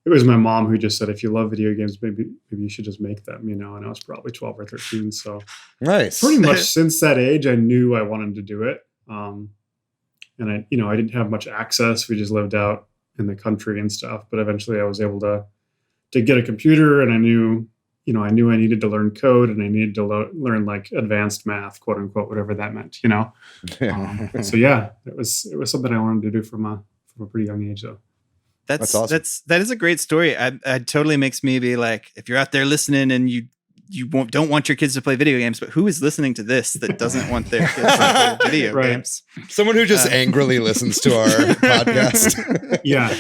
it was my mom who just said, if you love video games, maybe you should just make them, and I was probably 12 or 13. So Nice. pretty much since that age, I knew I wanted to do it. And I didn't have much access. We just lived out in the country and stuff, but eventually I was able to get a computer, and I knew I needed to learn code, and I needed to learn like advanced math, quote unquote, whatever that meant, So yeah, it was something I wanted to do from a pretty young age though. That's awesome. That is a great story. It totally makes me be like, if you're out there listening and you don't want your kids to play video games, but who is listening to this that doesn't want their kids to play video games? Someone who just angrily listens to our podcast. Yeah.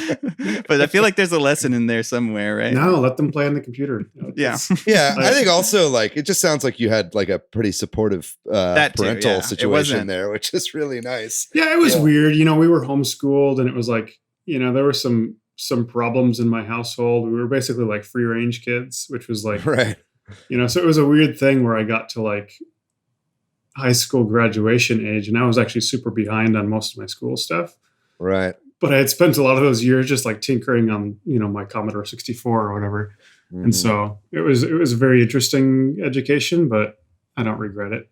But I feel like there's a lesson in there somewhere, right? No, let them play on the computer. Yeah. Yeah. I think also like, it just sounds like you had like a pretty supportive parental situation there, which is really nice. Yeah, it was weird. We were homeschooled, and it was like, there were some problems in my household. We were basically like free range kids, which was like, right. So it was a weird thing where I got to like high school graduation age, and I was actually super behind on most of my school stuff. Right. But I had spent a lot of those years just like tinkering on, my Commodore 64 or whatever. Mm-hmm. And so it was a very interesting education, but I don't regret it,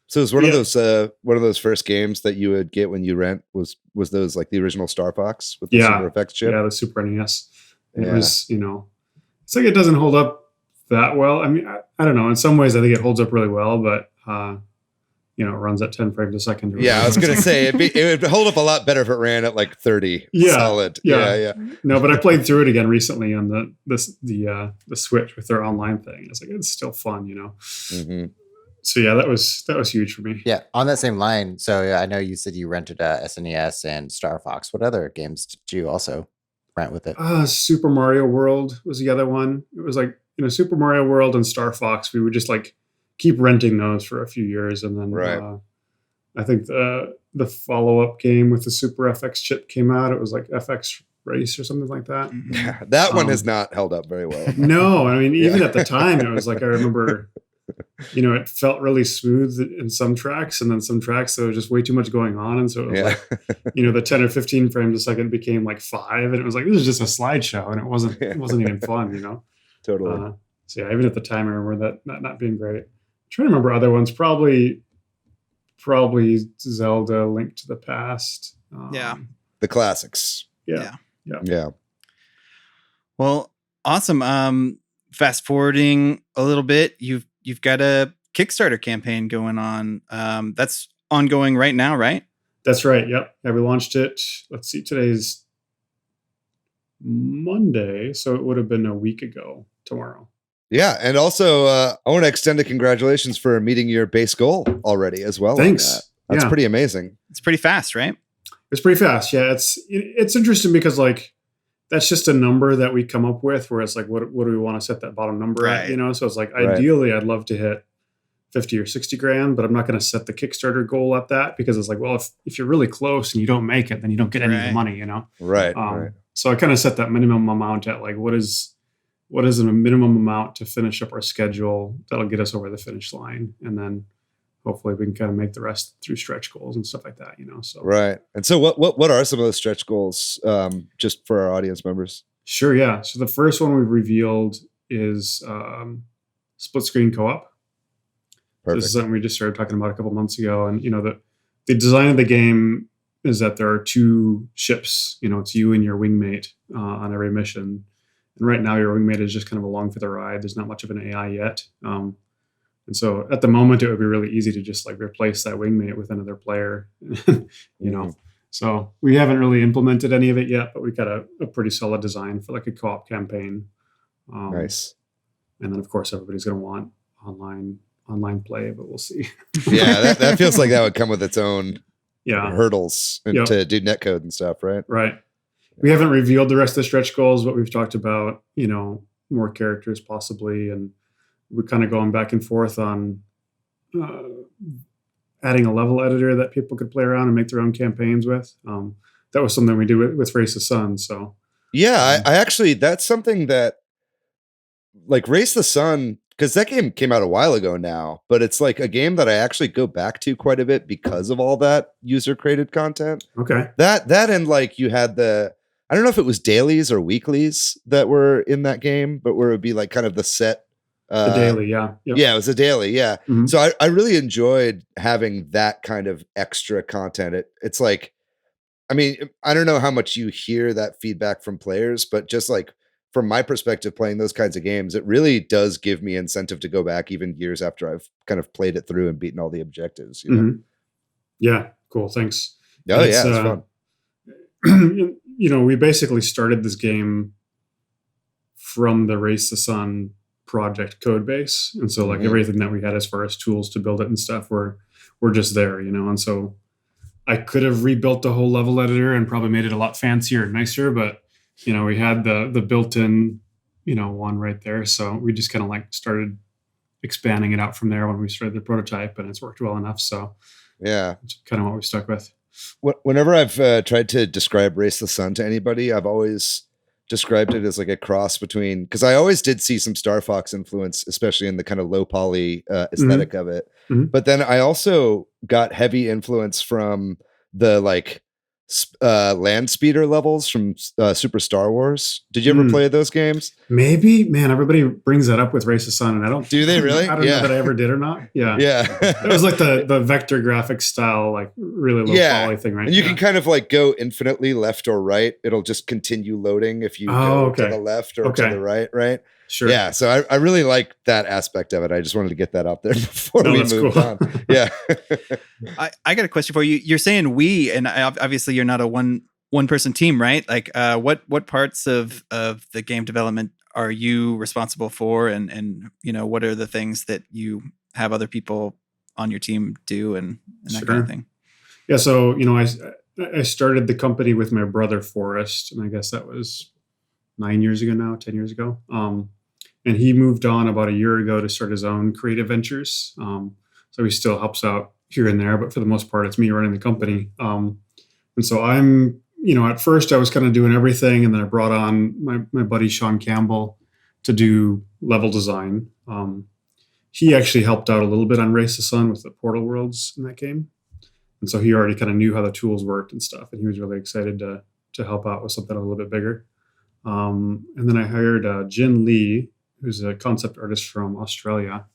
So it was one of those first games that you would get when you rent was those like the original Star Fox with the Super FX chip? Yeah, the Super NES. It was, it's like it doesn't hold up that well. I mean, I don't know. In some ways, I think it holds up really well, but it runs at 10 frames a second. Yeah, I was gonna say it would hold up a lot better if it ran at like 30 solid. Yeah. No, but I played through it again recently on the Switch with their online thing. It's like it's still fun, Mm-hmm. So yeah, that was huge for me. Yeah, on that same line. So I know you said you rented SNES and Star Fox. What other games did you also rent with it? Super Mario World was the other one. It was like Super Mario World and Star Fox. We would just like keep renting those for a few years, and then I think the follow-up game with the Super FX chip came out. It was like FX Race or something like that. Yeah, that one has not held up very well. No, I mean even at the time, it was like I remember. It felt really smooth in some tracks, and then some tracks there was just way too much going on, and so it was like, the 10 or 15 frames a second became like 5, and it was like this is just a slideshow, and it wasn't even fun, Totally. So yeah, even at the time, I remember that not being great. I'm trying to remember other ones, probably Zelda: Link to the Past. The classics. Yeah. Well, awesome. Fast forwarding a little bit, you've got a Kickstarter campaign going on. That's ongoing right now, right? That's right. Yep. Yeah, we launched it. Let's see, today's Monday, so it would have been a week ago tomorrow. Yeah, and also I want to extend a congratulations for meeting your base goal already as well. Thanks. That's pretty amazing. It's pretty fast, right? It's pretty fast. Yeah, it's interesting because like that's just a number that we come up with where it's like, what do we want to set that bottom number at? So it's like, ideally I'd love to hit 50 or 60 grand, but I'm not going to set the Kickstarter goal at that because it's like, well, if you're really close and you don't make it, then you don't get any of the money, Right. So I kind of set that minimum amount at like, what is a minimum amount to finish up our schedule that'll get us over the finish line. And then hopefully we can kind of make the rest through stretch goals and stuff like that, so. Right. And so what are some of those stretch goals just for our audience members? Sure. Yeah. So the first one we've revealed is split screen co-op. So this is something we just started talking about a couple months ago. And, the design of the game is that there are 2 ships, it's you and your wingmate on every mission. And right now your wingmate is just kind of along for the ride. There's not much of an AI yet. And so at the moment, it would be really easy to just like replace that wingmate with another player, So we haven't really implemented any of it yet, but we've got a pretty solid design for like a co-op campaign. Nice. And then of course, everybody's going to want online play, but we'll see. Yeah, that feels like that would come with its own hurdles and to do netcode and stuff, right? Right. We haven't revealed the rest of the stretch goals, but we've talked about, more characters possibly, and we're kind of going back and forth on adding a level editor that people could play around and make their own campaigns with. That was something we did with Race of Sun. So Yeah, I actually, that's something that, like, Race the Sun, because that game came out a while ago now, but it's like a game that I actually go back to quite a bit because of all that user created content. Okay. That and like you had I don't know if it was dailies or weeklies that were in that game, but where it would be like kind of the set. The daily, yeah. Yep. Yeah, it was a daily, yeah. Mhm. So I really enjoyed having that kind of extra content. It's like, I mean, I don't know how much you hear that feedback from players, but just like from my perspective, playing those kinds of games, it really does give me incentive to go back even years after I've kind of played it through and beaten all the objectives. You know? Mhm. Yeah, cool. Thanks. Oh, yeah, it's fun. You know, we basically started this game from the Race the Sun project code base. And so like everything that we had as far as tools to build it and stuff were just there, you know. And so I could have rebuilt the whole level editor and probably made it a lot fancier and nicer, but you know, we had the built-in, you know, one right there. So we just kind of like started expanding it out from there when we started the prototype, and it's worked well enough. So yeah, it's kind of what we stuck with. Whenever I've tried to describe Race the Sun to anybody, I've always described it as like a cross between, because I always did see some Star Fox influence, especially in the kind of low poly aesthetic of it. But then I also got heavy influence from the like land speeder levels from Super Star Wars. Did you ever play those games? Maybe, man. Everybody brings that up with Race of Sun, and I don't. Do they really? I don't know that I ever did or not. Yeah, yeah. It was like the vector graphics style, like really low poly thing, right? And you can kind of like go infinitely left or right. It'll just continue loading if you go to the left or to the right, right? Sure. Yeah. So I really like that aspect of it. I just wanted to get that out there before we moved on. Yeah. I got a question for you. You're saying we, and obviously you're not a one person team, right? Like, what parts of the game development are you responsible for, and you know, what are the things that you have other people on your team do, and that kind of thing? Yeah. So you know, I started the company with my brother Forrest, and I guess that was 10 years ago. And he moved on about a year ago to start his own creative ventures. So he still helps out here and there, but for the most part, it's me running the company. And so I'm, you know, at first I was kind of doing everything, and then I brought on my buddy Sean Campbell to do level design. He actually helped out a little bit on Race the Sun with the portal worlds in that game. And so he already kind of knew how the tools worked and stuff, and he was really excited to help out with something a little bit bigger. And then I hired Jin Lee, who's a concept artist from Australia.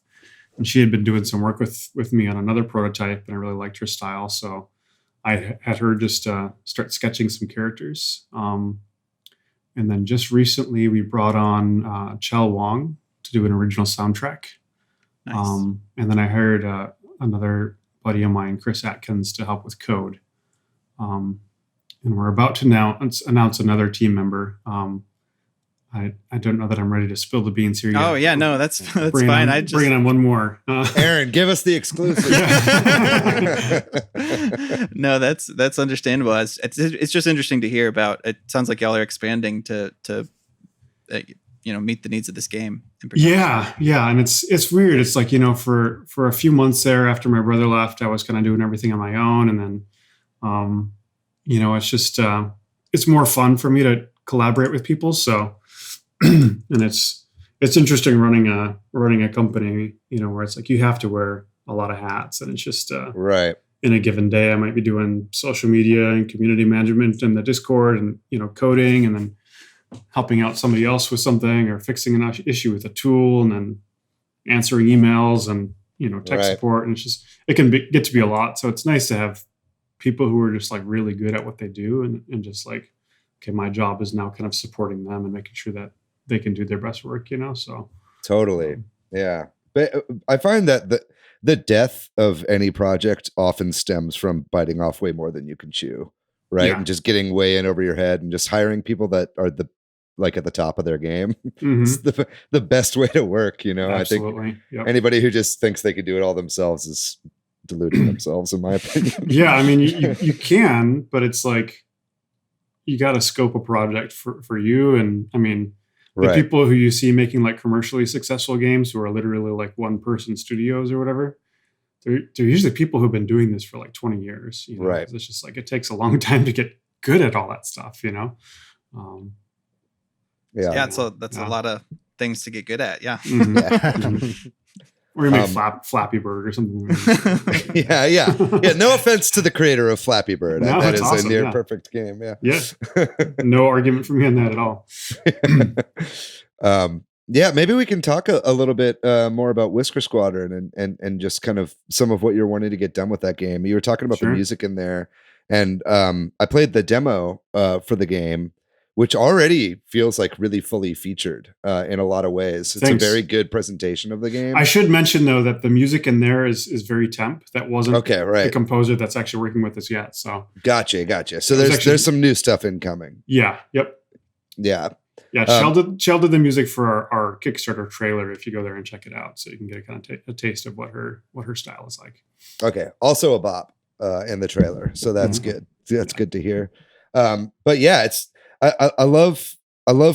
And she had been doing some work with me on another prototype, and I really liked her style. So I had her just start sketching some characters. And then just recently we brought on Chell Wong to do an original soundtrack. Nice. And then I hired another buddy of mine, Chris Atkins, to help with code. And we're about to now announce another team member. I don't know that I'm ready to spill the beans here yet. Oh yeah, no, that's fine. I just bring on one more. Aaron, give us the exclusive. No, that's understandable. It's just interesting to hear about. It sounds like y'all are expanding to you know, meet the needs of this game. Yeah, and it's weird. It's like, you know, for a few months there after my brother left, I was kind of doing everything on my own, and then you know, it's just it's more fun for me to collaborate with people. So. And it's interesting running a company, you know, where it's like you have to wear a lot of hats, and it's just right. In a given day, I might be doing social media and community management and the Discord, and you know, coding, and then helping out somebody else with something, or fixing an issue with a tool, and then answering emails and, you know, tech support, and it's just get to be a lot. So it's nice to have people who are just like really good at what they do, and just like, okay, my job is now kind of supporting them and making sure that they can do their best work, you know? So totally. Yeah. But I find that the death of any project often stems from biting off way more than you can chew. Right. Yeah. And just getting way in over your head, and just hiring people that are at the top of their game. It's the best way to work, you know? Absolutely. I think anybody who just thinks they can do it all themselves is deluding themselves, in my opinion. Yeah. I mean, you can, but it's like, you got to scope a project for you. And I mean, the people who you see making like commercially successful games, who are literally like one person studios or whatever, they're usually people who've been doing this for like 20 years. You know? It's just like, it takes a long time to get good at all that stuff, you know? Yeah, so that's a lot of things to get good at. Yeah. Mm-hmm. Or you make Flappy Bird or something. yeah. No offense to the creator of Flappy Bird. No, that is awesome, a near perfect game. Yeah. No argument from me on that at all. Maybe we can talk a little bit more about Whisker Squadron and just kind of some of what you're wanting to get done with that game. You were talking about the music in there, and I played the demo for the game, which already feels like really fully featured in a lot of ways. It's a very good presentation of the game. I should mention though that the music in there is very temp. That wasn't the composer that's actually working with us yet. So gotcha. So there's some new stuff incoming. Yeah. Yep. Yeah. Yeah. Shell did the music for our Kickstarter trailer. If you go there and check it out, so you can get a kind of a taste of what her style is like. Okay. Also a bop in the trailer, so that's good. That's good to hear. But yeah, I love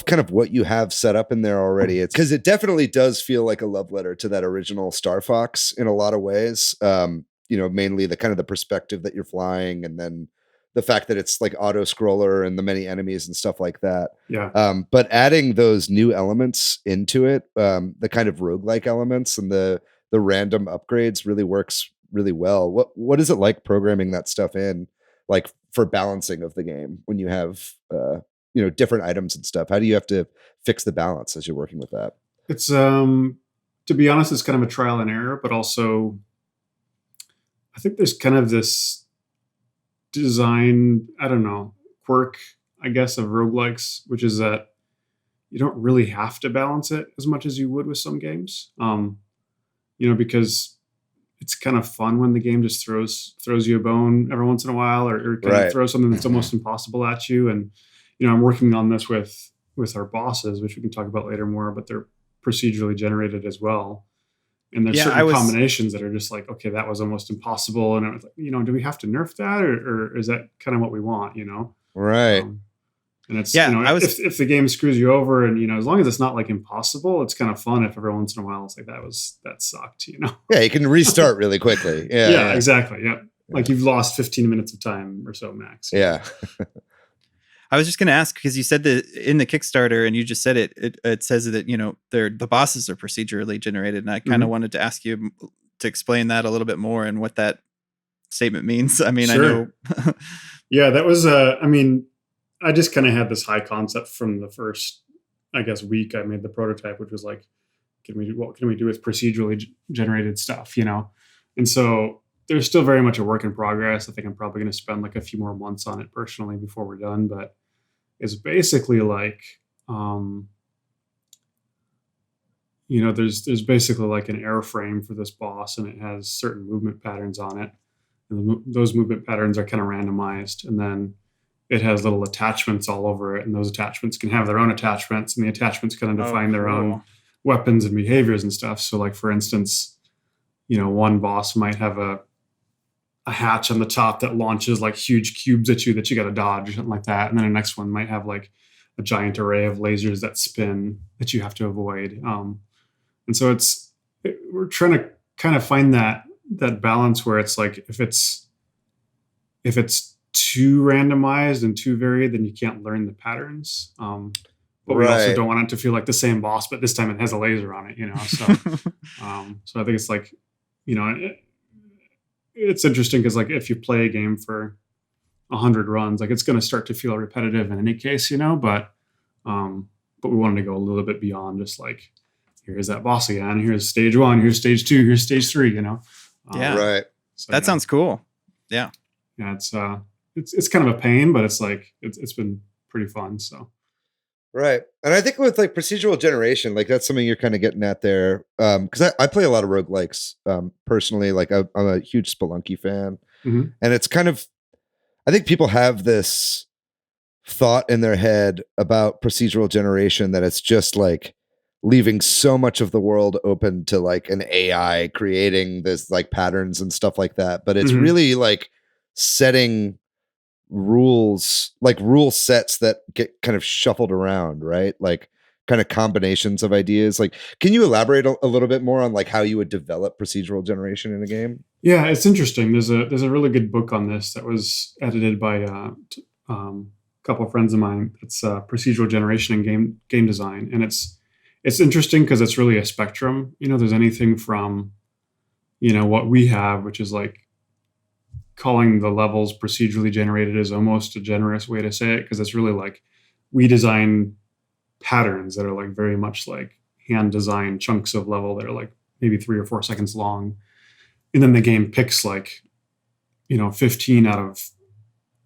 kind of what you have set up in there already. It's because it definitely does feel like a love letter to that original Star Fox in a lot of ways. Mainly the kind of the perspective that you're flying, and then the fact that it's like auto scroller and the many enemies and stuff like that. Yeah. But adding those new elements into it, the kind of roguelike elements and the random upgrades really works really well. What is it like programming that stuff in, like for balancing of the game when you have different items and stuff? How do you have to fix the balance as you're working with that? It's to be honest, it's kind of a trial and error, but also I think there's kind of this design, I don't know, quirk, I guess, of roguelikes, which is that you don't really have to balance it as much as you would with some games. Because it's kind of fun when the game just throws you a bone every once in a while, or kind of throws something that's almost impossible at you. And I'm working on this with our bosses, which we can talk about later more, but they're procedurally generated as well. And there's certain combinations that are just like, okay, that was almost impossible. And I was like, do we have to nerf that, or is that kind of what we want? Right. And it's if the game screws you over, and as long as it's not like impossible, it's kind of fun. If every once in a while it's like that sucked. Yeah, you can restart really quickly. Yeah, exactly. Yeah, like you've lost 15 minutes of time or so max. Yeah. I was just going to ask, because you said that in the Kickstarter, and you just said it says that the bosses are procedurally generated, and I kind of wanted to ask you to explain that a little bit more and what that statement means. I mean, sure. I know. Yeah, that was I just kind of had this high concept from the first, I guess, week I made the prototype, which was like, what can we do with procedurally generated stuff, And so there's still very much a work in progress. I think I'm probably going to spend like a few more months on it personally before we're done, but it's basically like, there's basically like an airframe for this boss, and it has certain movement patterns on it. And those movement patterns are kind of randomized. And then it has little attachments all over it, and those attachments can have their own attachments, and the attachments kind of define their own weapons and behaviors and stuff. So like, for instance, one boss might have a hatch on the top that launches like huge cubes at you that you got to dodge or something like that. And then the next one might have like a giant array of lasers that spin that you have to avoid. And so we're trying to kind of find that balance where it's like, if it's too randomized and too varied, then you can't learn the patterns. But we also don't want it to feel like the same boss, but this time it has a laser on it, So, so I think it's like, it's interesting because like if you play a game for 100 runs, like it's going to start to feel repetitive in any case, but we wanted to go a little bit beyond just like, here's that boss again, here's stage 1, here's stage 2, here's stage 3, Yeah. Right. So, that sounds cool. Yeah. Yeah. It's kind of a pain, but it's like, it's been pretty fun. So. Right. And I think with like procedural generation, like that's something you're kind of getting at there. Because I play a lot of roguelikes personally. Like I'm a huge Spelunky fan. Mm-hmm. And it's kind of, I think people have this thought in their head about procedural generation that it's just like leaving so much of the world open to like an AI creating this like patterns and stuff like that. But it's really like setting rules, like rule sets that get kind of shuffled around, right? Like kind of combinations of ideas. Like, can you elaborate a little bit more on like how you would develop procedural generation in a game? Yeah, it's interesting. There's a really good book on this that was edited by couple of friends of mine. It's procedural generation and game design, and it's interesting because it's really a spectrum. There's anything from what we have, which is like calling the levels procedurally generated is almost a generous way to say it, because it's really like we design patterns that are like very much like hand designed chunks of level that are like maybe 3 or 4 seconds long, and then the game picks like 15 out of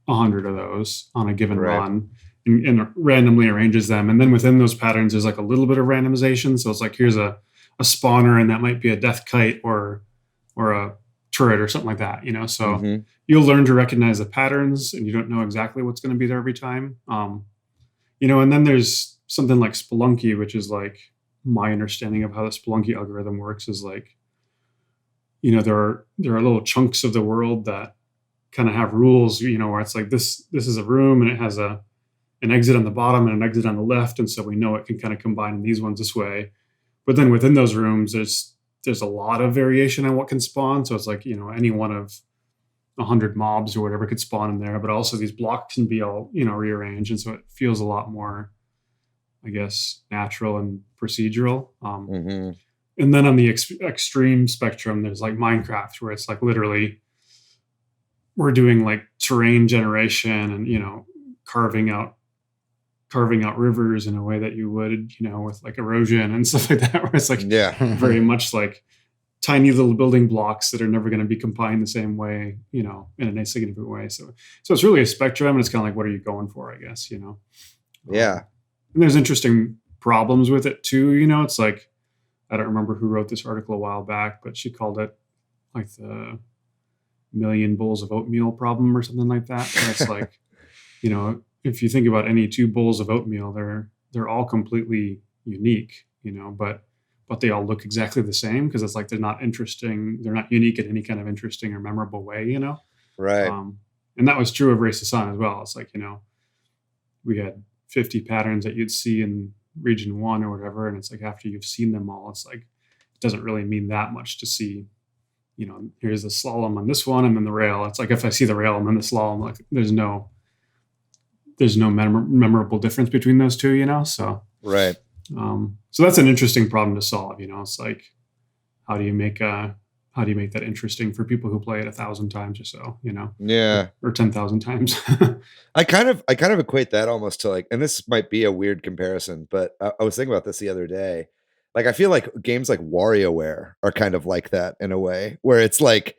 100 of those on a given run, and randomly arranges them. And then within those patterns there's like a little bit of randomization, so it's like here's a spawner, and that might be a death kite or a turret or something like that, so you'll learn to recognize the patterns, and you don't know exactly what's going to be there every time. And then there's something like Spelunky, which is like my understanding of how the Spelunky algorithm works is like, there are little chunks of the world that kind of have rules, where it's like this is a room, and it has an exit on the bottom and an exit on the left, and so we know it can kind of combine these ones this way. But then within those rooms, there's a lot of variation on what can spawn. So it's like, any one of 100 mobs or whatever could spawn in there, but also these blocks can be all, rearranged. And so it feels a lot more, I guess, natural and procedural. And then on the extreme spectrum, there's like Minecraft, where it's like literally we're doing like terrain generation and, carving out rivers in a way that you would, with like erosion and stuff like that, where it's like very much like tiny little building blocks that are never going to be combined the same way, in a significant way. So it's really a spectrum, and it's kind of like, what are you going for, I guess, Yeah. And there's interesting problems with it too. It's like, I don't remember who wrote this article a while back, but she called it like the million bowls of oatmeal problem or something like that. Where it's like, if you think about any 2 bowls of oatmeal, they're all completely unique, but they all look exactly the same, because it's like they're not interesting. They're not unique in any kind of interesting or memorable way, Right. And that was true of Race to Sun as well. It's like, we had 50 patterns that you'd see in region 1 or whatever, and it's like after you've seen them all, it's like it doesn't really mean that much to see, here's the slalom on this one and then the rail. It's like if I see the rail and then the slalom, like there's no memorable difference between those two, so Right. So that's an interesting problem to solve. It's like, how do you make that interesting for people who play it 1,000 times or so, Yeah. or 10,000 times. I kind of equate that almost to like, and this might be a weird comparison, but I was thinking about this the other day. Like, I feel like games like WarioWare are kind of like that in a way, where it's like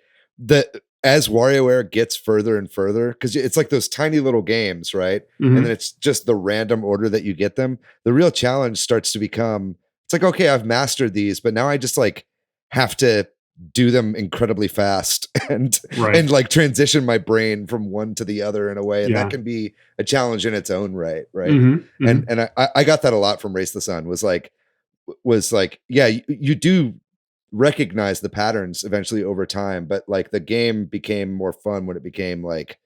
as WarioWare gets further and further, because it's like those tiny little games, right? And then it's just the random order that you get them. The real challenge starts to become, it's like, okay, I've mastered these, but now I just like have to do them incredibly fast and like transition my brain from one to the other in a way. And that can be a challenge in its own right. And I got that a lot from Race the Sun, was like, yeah, you do recognize the patterns eventually over time, but like the game became more fun when it became like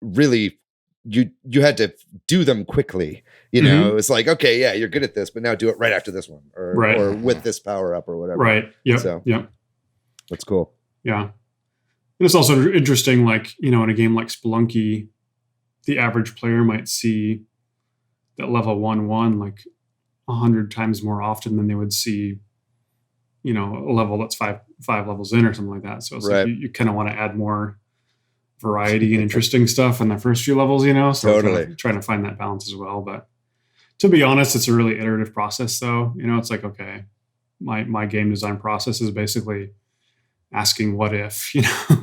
really you had to do them quickly. It was like, okay, yeah, you're good at this, but now do it right after this one, or with this power up or whatever. Right. Yep. So yep. That's cool. Yeah. And it's also interesting, like, in a game like Spelunky, the average player might see that level 1-1 like 100 times more often than they would see, a level that's five levels in or something like that. So it's like you kind of want to add more variety and interesting stuff in the first few levels, so totally trying to find that balance as well. But to be honest, it's a really iterative process though. It's like, okay, my game design process is basically asking what if,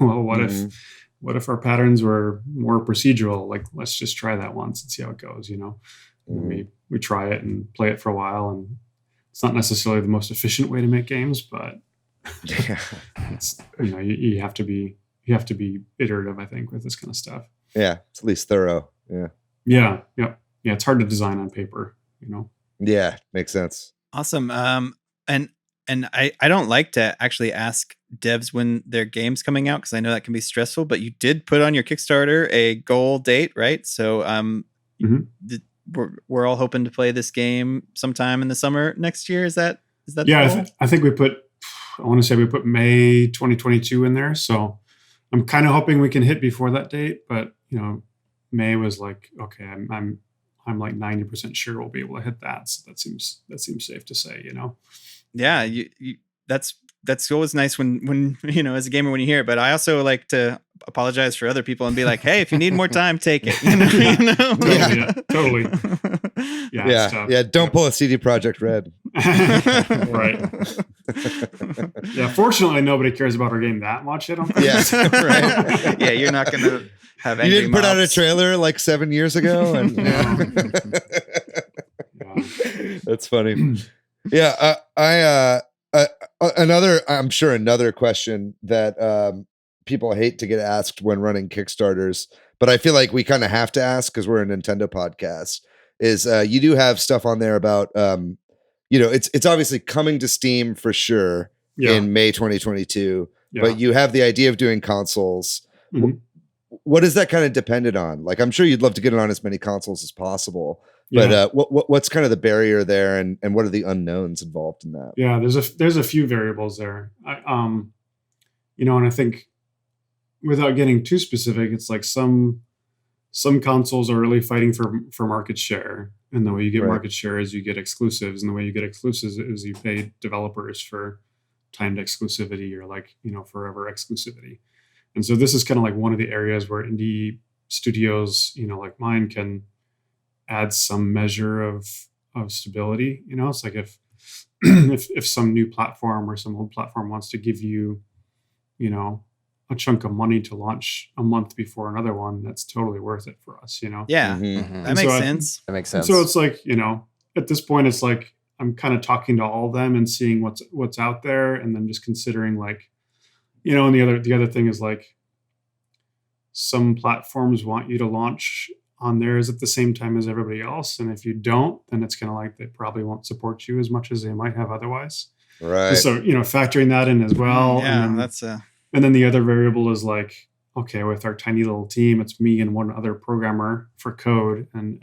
well, what if our patterns were more procedural? Like, let's just try that once and see how it goes, We try it and play it for a while, and it's not necessarily the most efficient way to make games, but it's, you have to be iterative, I think, with this kind of stuff. Yeah, it's at least thorough. Yeah. It's hard to design on paper, Yeah, makes sense. Awesome. And I don't like to actually ask devs when their game's coming out, because I know that can be stressful, but you did put on your Kickstarter a goal date, right? So we're all hoping to play this game sometime in the summer next year. Is that yeah, I think we put May 2022 in there. So I'm kind of hoping we can hit before that date, but May was like, okay, I'm like 90% sure we'll be able to hit that. So that seems safe to say, you know? Yeah. That's always nice when, you know, as a gamer, when you hear it, but I also like to apologize for other people and be like, hey, if you need more time, take it. You know? Totally. Yeah. Don't pull a CD Projekt Red. Right. Yeah. Fortunately, nobody cares about our game that much. I don't think. Yeah. Right. Yeah. You're not going to have angry You didn't put out a mobs. trailer like 7 years ago. And that's funny. Yeah. I'm sure another question that people hate to get asked when running Kickstarters, but I feel like we kind of have to ask because we're a Nintendo podcast, is you do have stuff on there about, you know, it's obviously coming to Steam for sure in May 2022, but you have the idea of doing consoles. Mm-hmm. What is that kind of dependent on? Like, I'm sure you'd love to get it on as many consoles as possible. But what's kind of the barrier there, and what are the unknowns involved in that? Yeah, there's a few variables there. You know, and I think without getting too specific, it's like some consoles are really fighting for market share, and the way you get market share is you get exclusives, and the way you get exclusives is you pay developers for timed exclusivity or like, you know, forever exclusivity. And so this is kind of like one of the areas where indie studios, you know, like mine, can add some measure of stability. You know, it's like if some new platform or some old platform wants to give you, you know, a chunk of money to launch a month before another one, that's totally worth it for us, you know? Yeah. Mm-hmm. That makes sense. That makes sense. So it's like, you know, at this point, it's like I'm kind of talking to all of them and seeing what's out there, and then just considering, like, you know, and the other thing is, like, some platforms want you to launch on theirs at the same time as everybody else, and if you don't, then it's kind of like they probably won't support you as much as they might have otherwise. Right. And so, you know, factoring that in as well. Yeah, and then the other variable is like, okay, with our tiny little team, it's me and one other programmer for code, and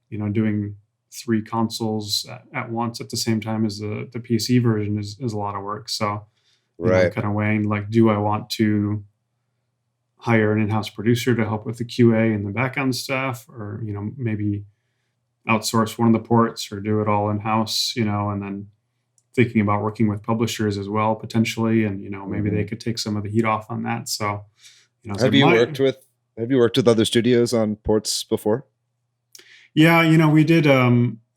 you know, doing 3 consoles at once at the same time as the PC version is a lot of work. So, you know, I'm kind of weighing, like, do I want to hire an in-house producer to help with the QA and the backend stuff, or, you know, maybe outsource one of the ports, or do it all in-house, you know, and then thinking about working with publishers as well, potentially. And, you know, maybe they could take some of the heat off on that. So, you know, have you worked with other studios on ports before? Yeah. You know, we did,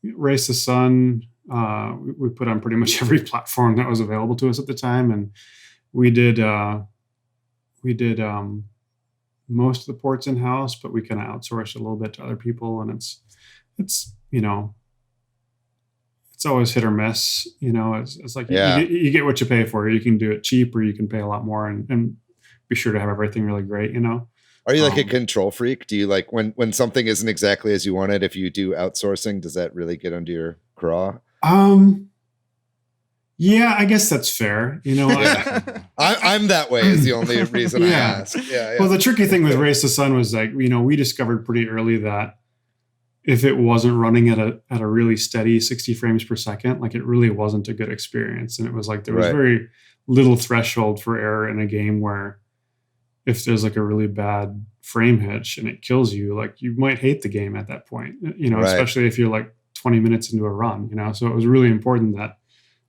Race the Sun. We put on pretty much every platform that was available to us at the time. And we did most of the ports in-house, but we kind of outsourced a little bit to other people. And it's, you know, it's always hit or miss, you know. It's like you get what you pay for. You can do it cheap, or you can pay a lot more and be sure to have everything really great, you know. Are you like a control freak? Do you like when something isn't exactly as you want it, if you do outsourcing, does that really get under your craw? Yeah, I guess that's fair. You know, I'm that way is the only reason I ask. Yeah. Well, the tricky thing with Race the Sun was, like, you know, we discovered pretty early that if it wasn't running at a really steady 60 frames per second, like, it really wasn't a good experience. And it was like there was very little threshold for error in a game where if there's like a really bad frame hitch and it kills you, like, you might hate the game at that point, you know, especially if you're like 20 minutes into a run, you know. So it was really important that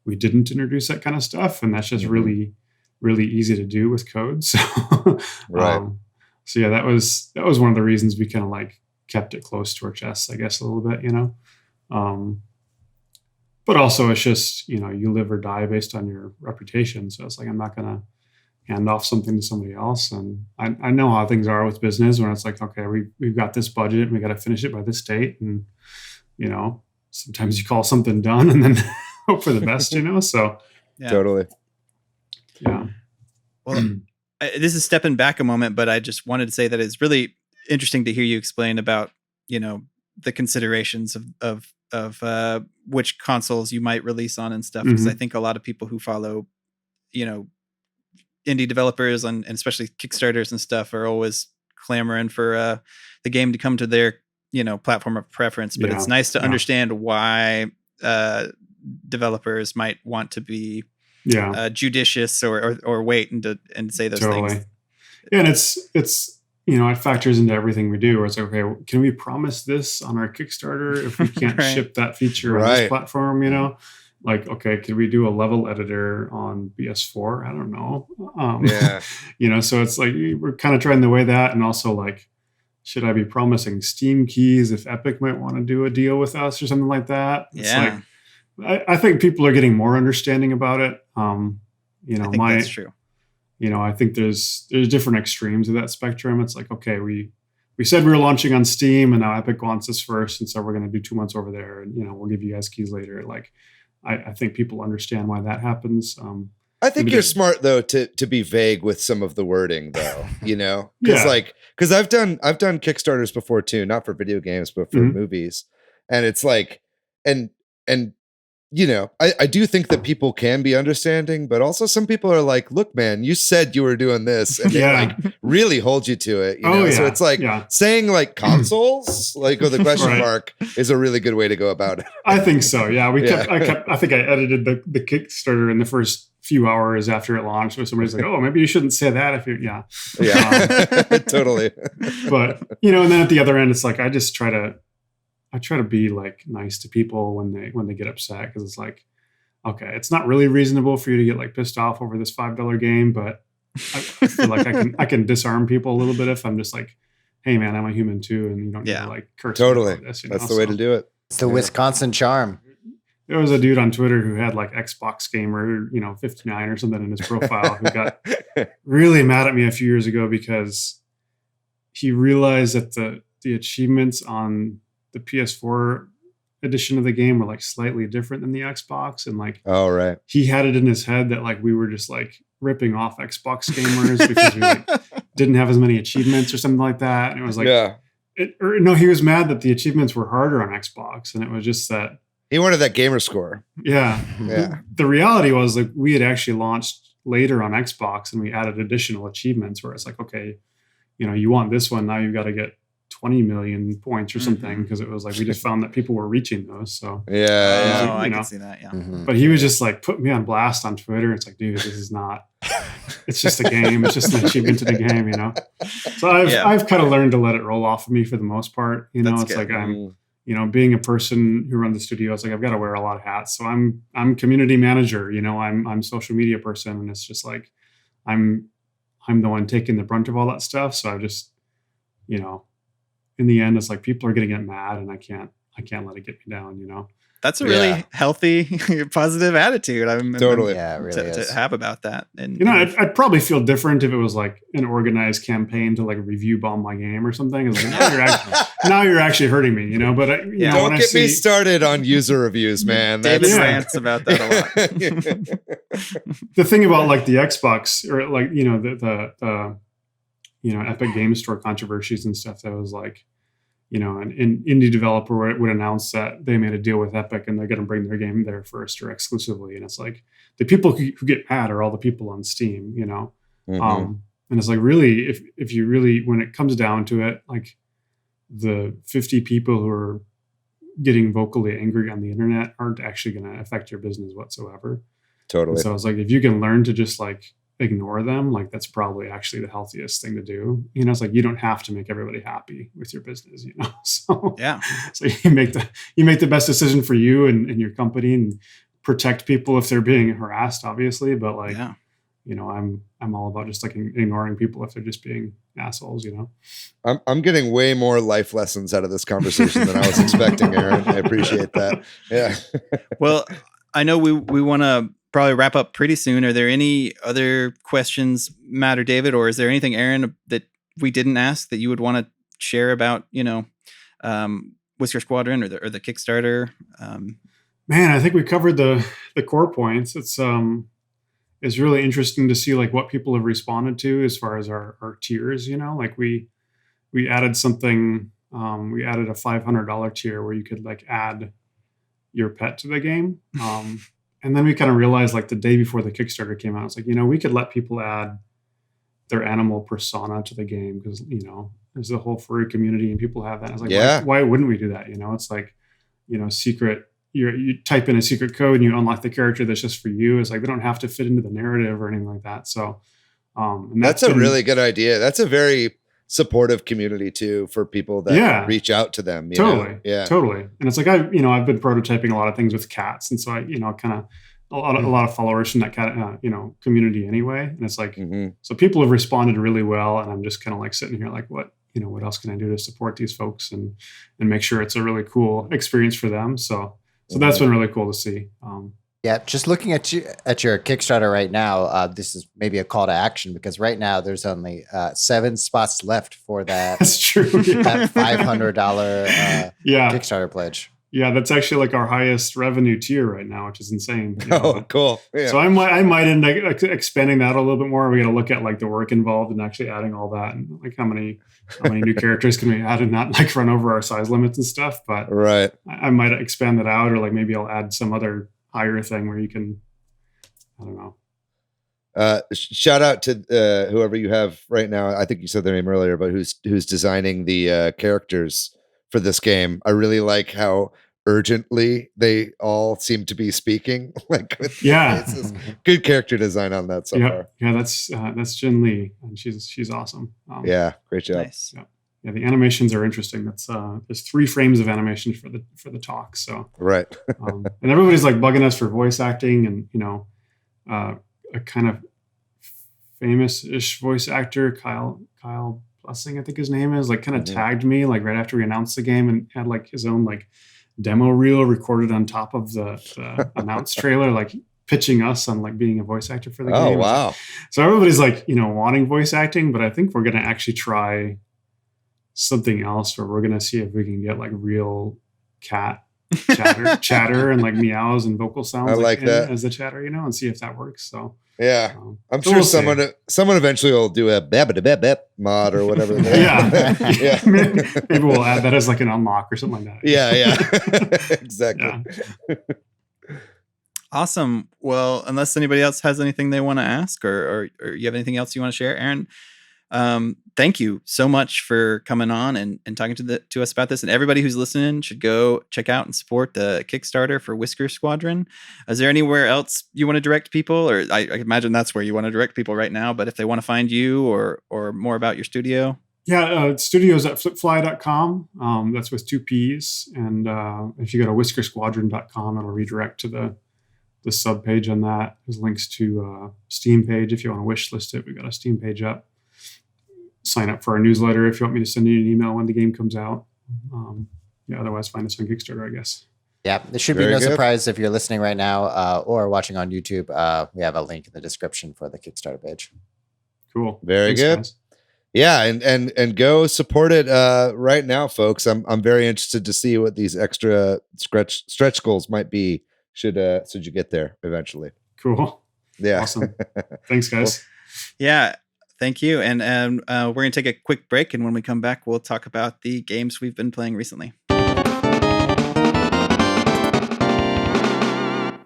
we didn't introduce that kind of stuff. And that's just really, really easy to do with code. So, so yeah, that was one of the reasons we kind of like kept it close to our chests, I guess, a little bit, you know. But also it's just, you know, you live or die based on your reputation. So it's like, I'm not going to hand off something to somebody else. And I know how things are with business when it's like, okay, we've got this budget and we got to finish it by this date. And, you know, sometimes you call something done and then hope for the best, you know? So totally. Yeah. Well, this is stepping back a moment, but I just wanted to say that it's really interesting to hear you explain about, you know, the considerations of which consoles you might release on and stuff. Because I think a lot of people who follow, you know, indie developers and especially Kickstarters and stuff are always clamoring for the game to come to their, you know, platform of preference. But it's nice to understand why developers might want to be judicious or wait and say those things. Yeah, and it's it factors into everything we do. Where it's like, okay, can we promise this on our Kickstarter if we can't Right. ship that feature on this platform? Like, okay, could we do a level editor on PS4? I don't know. So it's like we're kind of trying to weigh that, and also like, should I be promising Steam keys if Epic might want to do a deal with us or something like that? It's like, I think people are getting more understanding about it. I think that's true. I think there's different extremes of that spectrum. It's like, okay, we said we were launching on Steam, and now Epic wants us first, and so we're going to do 2 months over there, and we'll give you guys keys later. Like, I think people understand why that happens. I think you're smart though to be vague with some of the wording though, because I've done Kickstarters before too, not for video games but for movies, and it's like, and I do think that people can be understanding, but also some people are like, look, man, you said you were doing this, and they like really hold you to it. So it's like saying like consoles, like with a question mark, is a really good way to go about it. I think so. Yeah, I think I edited the Kickstarter in the first few hours after it launched, where somebody's like, "Oh, maybe you shouldn't say that if you're." Totally. But and then at the other end, it's like I try to be like nice to people when they get upset, because it's like, okay, it's not really reasonable for you to get like pissed off over this $5 game, but I feel like I can disarm people a little bit if I'm just like, hey man, I'm a human too, and you don't need to like curse. Totally, this, that's the way to do it. It's the Wisconsin charm. There was a dude on Twitter who had like Xbox Gamer, 59 or something in his profile, who got really mad at me a few years ago because he realized that the achievements on the PS4 edition of the game were like slightly different than the Xbox, and like, he had it in his head that like we were just like ripping off Xbox gamers because we like didn't have as many achievements or something like that. And it was like, he was mad that the achievements were harder on Xbox, and it was just that he wanted that gamer score. Yeah. The reality was like we had actually launched later on Xbox, and we added additional achievements where it's like, okay, you want this one, now you've got to get 20 million points or something, because it was like we just found that people were reaching those. So I can see that. But he was just like put me on blast on Twitter. It's like, dude, this is not. It's just a game. It's just an achievement to the game, So I've kind of learned to let it roll off of me for the most part. It's good. Like I'm. Being a person who runs the studio, it's like I've got to wear a lot of hats. So I'm community manager. I'm social media person, and it's just like I'm the one taking the brunt of all that stuff. So I just, in the end, it's like people are going to get mad, and I can't let it get me down. That's a really healthy, positive attitude. Totally. Yeah, it really to have about that. And I'd probably feel different if it was like an organized campaign to like review bomb my game or something. It's like, now you're actually hurting me, But don't get me started on user reviews, man. David rants about that a lot. The thing about like the Xbox or like the Epic Game Store controversies and stuff, that was like, an indie developer would announce that they made a deal with Epic and they're going to bring their game there first or exclusively. And it's like the people who get mad are all the people on Steam, and it's like, really, if you really, when it comes down to it, like the 50 people who are getting vocally angry on the internet aren't actually going to affect your business whatsoever. Totally. And so I was like, if you can learn to just like ignore them, like that's probably actually the healthiest thing to do. It's like you don't have to make everybody happy with your business, So so you make the best decision for you and your company, and protect people if they're being harassed, obviously. But like, I'm all about just like ignoring people if they're just being assholes. I'm getting way more life lessons out of this conversation than I was expecting, Aaron. I appreciate that. Yeah. Well, I know we want to probably wrap up pretty soon. Are there any other questions, Matt or David, or is there anything, Aaron, that we didn't ask that you would want to share about, Whisker Squadron or the Kickstarter? Man, I think we covered the core points. It's really interesting to see like what people have responded to as far as our tiers. Like we added something. We added a $500 tier where you could like add your pet to the game. And then we kind of realized like the day before the Kickstarter came out, it's like, we could let people add their animal persona to the game because, there's a whole furry community and people have that. I was like, why wouldn't we do that? It's like, secret, you type in a secret code and you unlock the character that's just for you. It's like, they don't have to fit into the narrative or anything like that. So, and that's a really good idea. That's a very supportive community too for people that reach out to them. Totally. And it's like I've been prototyping a lot of things with cats, and so I kind of a lot of followers from that cat community anyway. And it's like so people have responded really well, and I'm just kind of like sitting here like, what else can I do to support these folks and make sure it's a really cool experience for them. So that's been really cool to see. Yeah, just looking at your Kickstarter right now, this is maybe a call to action, because right now there's only 7 spots left for that. That's true. That $500 Kickstarter pledge. Yeah, that's actually like our highest revenue tier right now, which is insane. Cool. Yeah. So I might end up expanding that a little bit more. We got to look at like the work involved and actually adding all that, and like how many new characters can we add and not like run over our size limits and stuff. But I might expand that out, or like maybe I'll add some other higher thing where you can, I don't know. Shout out to whoever you have right now. I think you said their name earlier, but who's designing the characters for this game. I really like how urgently they all seem to be speaking. Like, good character design on that so far. Yeah, that's Jin Lee, and she's awesome. Great job. Nice. Yeah, the animations are interesting. That's there's 3 frames of animation for the talk. So and everybody's like bugging us for voice acting, and a kind of famous-ish voice actor, Kyle Blessing, I think his name is, like kind of tagged me like right after we announced the game, and had like his own like demo reel recorded on top of the announced trailer, like pitching us on like being a voice actor for the game. Oh wow! So everybody's like wanting voice acting, but I think we're gonna actually try something else where we're gonna see if we can get like real cat chatter and like meows and vocal sounds. I like that as the chatter, and see if that works. So I'm sure someone eventually will do a bep mod or whatever. Maybe we'll add that as like an unlock or something like that. Exactly. Awesome. Well, unless anybody else has anything they want to ask, or you have anything else you want to share, Aaron, thank you so much for coming on and talking to us about this. And everybody who's listening should go check out and support the Kickstarter for Whisker Squadron. Is there anywhere else you want to direct people? Or I imagine that's where you want to direct people right now, but if they want to find you or more about your studio. Studios at flippfly.com. That's with 2 P's. And if you go to whiskersquadron.com, it'll redirect to the sub page on that. There's links to Steam page if you want to wish list it. We've got a Steam page up. Sign up for our newsletter if you want me to send you an email when the game comes out. Otherwise find us on Kickstarter, I guess. Yeah, there should be no surprise if you're listening right now or watching on YouTube. We have a link in the description for the Kickstarter page. Cool. Very good. Guys. Yeah, and go support it right now, folks. I'm very interested to see what these extra stretch goals might be should you get there eventually. Cool. Yeah. Awesome. Thanks, guys. Yeah. Thank you. And we're going to take a quick break. And when we come back, we'll talk about the games we've been playing recently.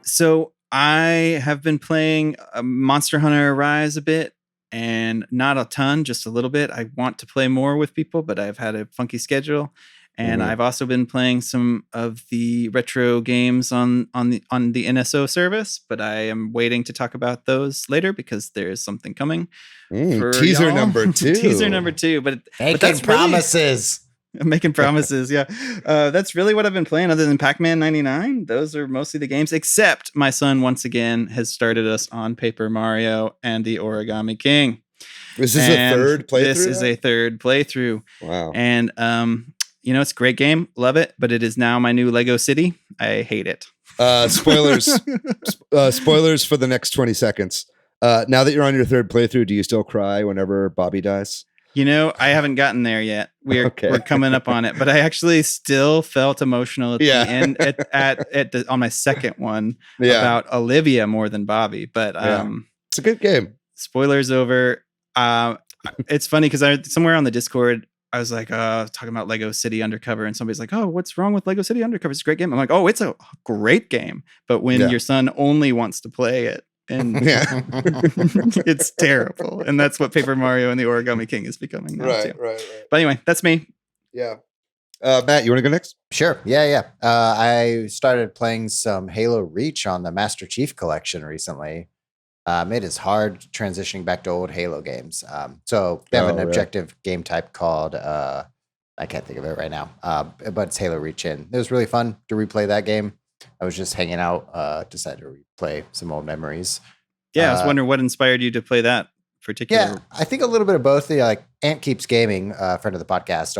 So I have been playing Monster Hunter Rise a bit, and not a ton, just a little bit. I want to play more with people, but I've had a funky schedule. And I've also been playing some of the retro games on the NSO service, but I am waiting to talk about those later because there's something coming. Teaser number 2. Teaser number 2. But that's promises. Making promises, yeah. That's really what I've been playing other than Pac-Man 99. Those are mostly the games, except my son once again has started us on Paper Mario and the Origami King. Is this a third playthrough? This is a third playthrough. Wow. And it's a great game. Love it. But it is now my new Lego City. I hate it. Spoilers. Spoilers for the next 20 seconds. Now that you're on your third playthrough, do you still cry whenever Bobby dies? I haven't gotten there yet. We're coming up on it. But I actually still felt emotional at the end on my second one about Olivia more than Bobby. But it's a good game. Spoilers over. It's funny because somewhere on the Discord, I was like, talking about Lego City Undercover, and somebody's like, oh, what's wrong with Lego City Undercover? It's a great game. I'm like, oh, it's a great game. But when your son only wants to play it, and it's terrible. And that's what Paper Mario and the Origami King is becoming now. Right. But anyway, that's me. Yeah. Matt, you want to go next? Sure. Yeah. I started playing some Halo Reach on the Master Chief Collection recently. It is hard transitioning back to old Halo games. So they have an objective game type called I can't think of it right now, but it's Halo Reach In. It was really fun to replay that game. I was just hanging out, decided to replay some old memories. Yeah, I was wondering what inspired you to play that particular. Yeah, I think a little bit of both. Like Ant Keeps Gaming, friend of the podcast,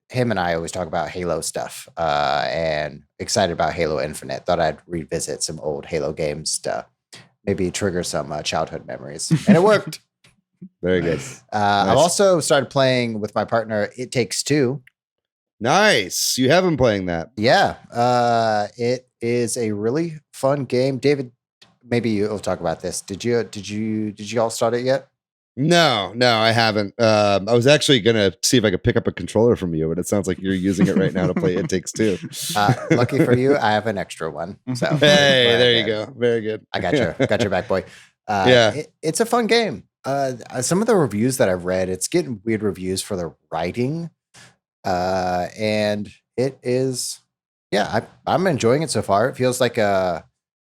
him and I always talk about Halo stuff, and excited about Halo Infinite. Thought I'd revisit some old Halo games to maybe trigger some childhood memories, and it worked. Very good. Nice. I've also started playing with my partner. It Takes Two. Nice. You have been playing that. Yeah. It is a really fun game. David, maybe you'll talk about this. Did you all start it yet? No, I haven't. I was actually gonna see if I could pick up a controller from you, but it sounds like you're using it right now to play It Takes Two. Lucky for you, I have an extra one. So hey, there you go. Very good. I got your back, boy. Yeah, it's a fun game. Some of the reviews that I've read, it's getting weird reviews for the writing, and it is. Yeah, I'm enjoying it so far. It feels like a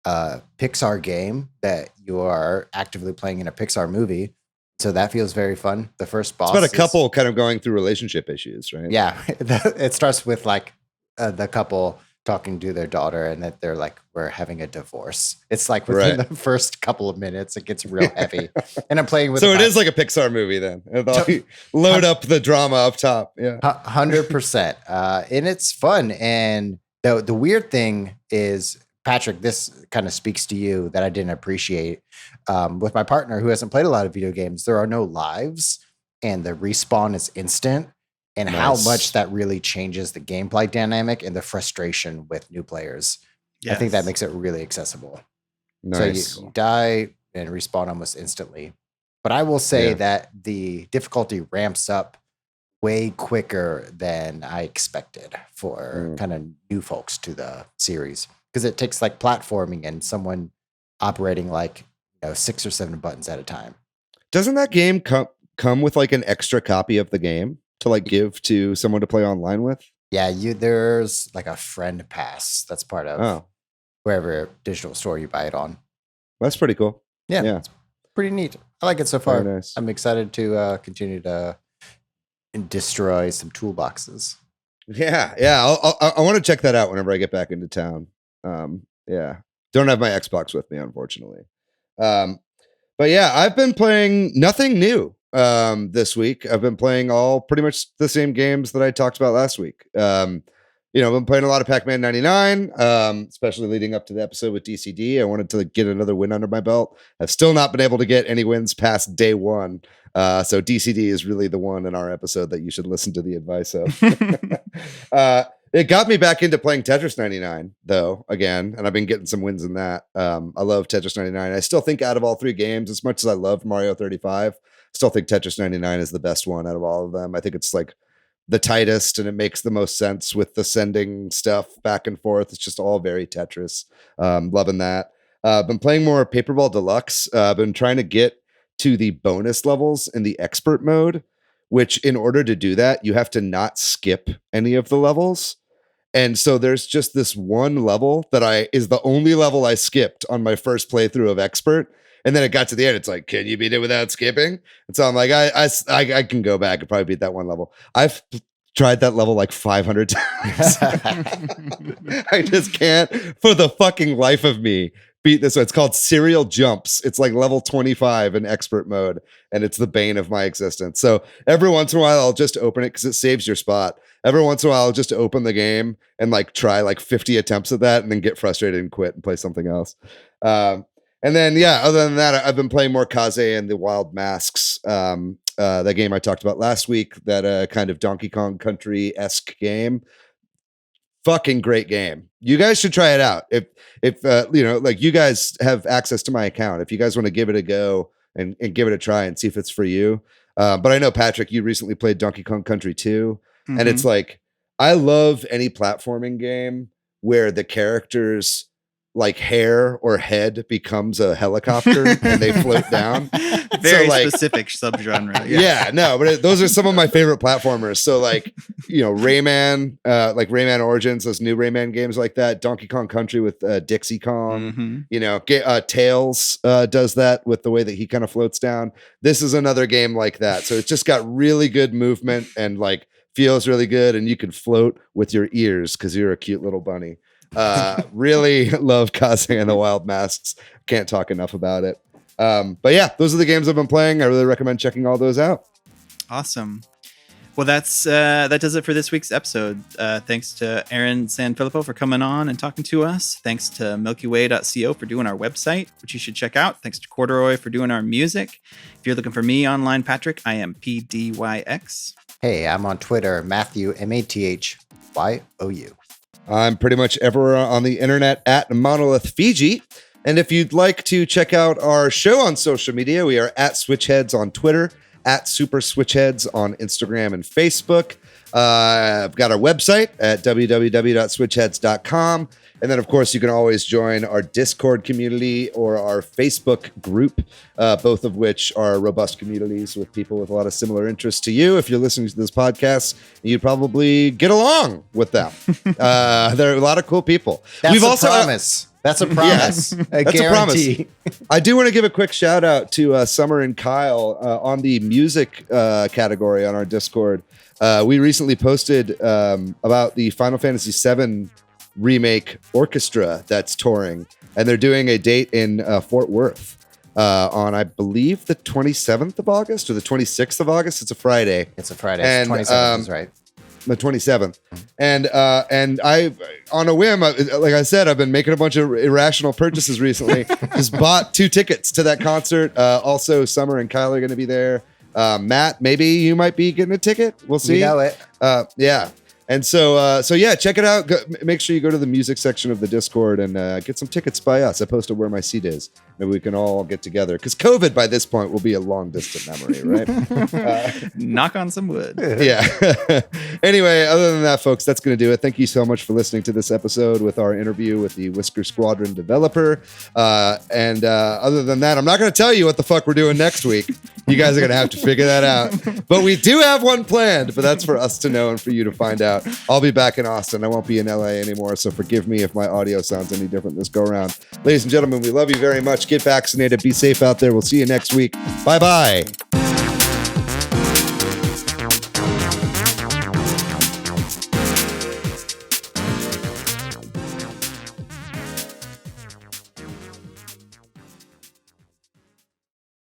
Pixar game that you are actively playing in a Pixar movie. So that feels very fun. The first boss. It's about a couple kind of going through relationship issues, right? Yeah. It starts with like the couple talking to their daughter and that they're like, we're having a divorce. It's like within the first couple of minutes, it gets real heavy. And I'm playing with. So it is like a Pixar movie then. Load up the drama up top. Yeah. 100%. And it's fun. And the weird thing is, Patrick, this kind of speaks to you that I didn't appreciate. With my partner who hasn't played a lot of video games, there are no lives and the respawn is instant, and how much that really changes the gameplay dynamic and the frustration with new players. Yes. I think that makes it really accessible. Nice. So you die and respawn almost instantly. But I will say that the difficulty ramps up way quicker than I expected for kind of new folks to the series. Because it takes like platforming and someone operating like 6 or 7 buttons at a time. Doesn't that game come with like an extra copy of the game to like give to someone to play online with? Yeah, there's like a friend pass that's part of wherever digital store you buy it on. That's pretty cool. Yeah, it's pretty neat. I like it so far. Very nice. I'm excited to continue to destroy some toolboxes. Yeah. I want to check that out whenever I get back into town. Don't have my Xbox with me, unfortunately. But yeah, I've been playing nothing new this week. I've been playing all pretty much the same games that I talked about last week. I've been playing a lot of Pac-Man 99, especially leading up to the episode with DCD. I wanted to get another win under my belt. I've still not been able to get any wins past day one. So DCD is really the one in our episode that you should listen to the advice of. It got me back into playing Tetris 99, though, again, and I've been getting some wins in that. I love Tetris 99. I still think out of all 3 games, as much as I loved Mario 35, still think Tetris 99 is the best one out of all of them. I think it's like the tightest and it makes the most sense with the sending stuff back and forth. It's just all very Tetris. Loving that. Been playing more Paperball Deluxe. Been trying to get to the bonus levels in the expert mode, which in order to do that, you have to not skip any of the levels. And so there's just this one level that is the only level I skipped on my first playthrough of expert. And then it got to the end. It's like, can you beat it without skipping? And so I'm like, I can go back and probably beat that one level. I've tried that level like 500 times. I just can't for the fucking life of me beat this one. It's called Serial Jumps. It's like level 25 in expert mode, and it's the bane of my existence. So every once in a while, I'll just open it because it saves your spot. Every once in a while, I'll just open the game and like try like 50 attempts at that and then get frustrated and quit and play something else. And then, other than that, I've been playing more Kaze and the Wild Masks. That game I talked about last week, that kind of Donkey Kong Country-esque game. Fucking great game. You guys should try it out. If like you guys have access to my account, if you guys want to give it a go and give it a try and see if it's for you. But I know, Patrick, you recently played Donkey Kong Country 2. And it's like, I love any platforming game where the characters like hair or head becomes a helicopter and they float down. Very So, like, specific subgenre. yeah, no, but those are some of my favorite platformers. So like, Rayman, like Rayman Origins, those new Rayman games like that, Donkey Kong Country with Dixie Kong, Tails does that with the way that he kind of floats down. This is another game like that. So it's just got really good movement and like feels really good, and you can float with your ears because you're a cute little bunny. Really love Kaze and the Wild Masks. Can't talk enough about it. But yeah, those are the games I've been playing. I really recommend checking all those out. Awesome. Well, that does it for this week's episode. Thanks to Aaron San Fillipo for coming on and talking to us. Thanks to milkyway.co for doing our website, which you should check out. Thanks to Corduroy for doing our music. If you're looking for me online, Patrick, I am PDYX. Hey, I'm on Twitter, Matthew, MATHYOU. I'm pretty much everywhere on the internet at Monolith Fiji. And if you'd like to check out our show on social media, we are at Switch Headz on Twitter, at Super Switch Headz on Instagram and Facebook. I've got our website at www.switchheadz.com. And then, of course, you can always join our Discord community or our Facebook group, both of which are robust communities with people with a lot of similar interests to you. If you're listening to this podcast, you'd probably get along with them. There are a lot of cool people. That's a promise. That's a promise. Yes, a that's guarantee. a promise. I do want to give a quick shout out to Summer and Kyle on the music category on our Discord. We recently posted about the Final Fantasy VII remake orchestra that's touring, and they're doing a date in Fort Worth on, I believe, the 27th of August or the 26th of August. It's a Friday. It's a Friday. And 27th is right. The 27th. And I, on a whim, like I said, I've been making a bunch of irrational purchases recently. Just bought 2 tickets to that concert. Also, Summer and Kyle are going to be there. Matt, maybe you might be getting a ticket. We'll see. We know it. Yeah. And so yeah, check it out. Make sure you go to the music section of the Discord and get some tickets by us. I posted where my seat is. Maybe we can all get together, because COVID by this point will be a long distant memory, right? Knock on some wood. Yeah. Anyway, other than that, folks, that's going to do it. Thank you so much for listening to this episode with our interview with the Whisker Squadron developer. And other than that, I'm not going to tell you what the fuck we're doing next week. You guys are going to have to figure that out. But we do have one planned, but that's for us to know and for you to find out. I'll be back in Austin. I won't be in LA anymore, so forgive me if my audio sounds any different this go around. Ladies and gentlemen, we love you very much. Get vaccinated. Be safe out there. We'll see you next week. Bye-bye.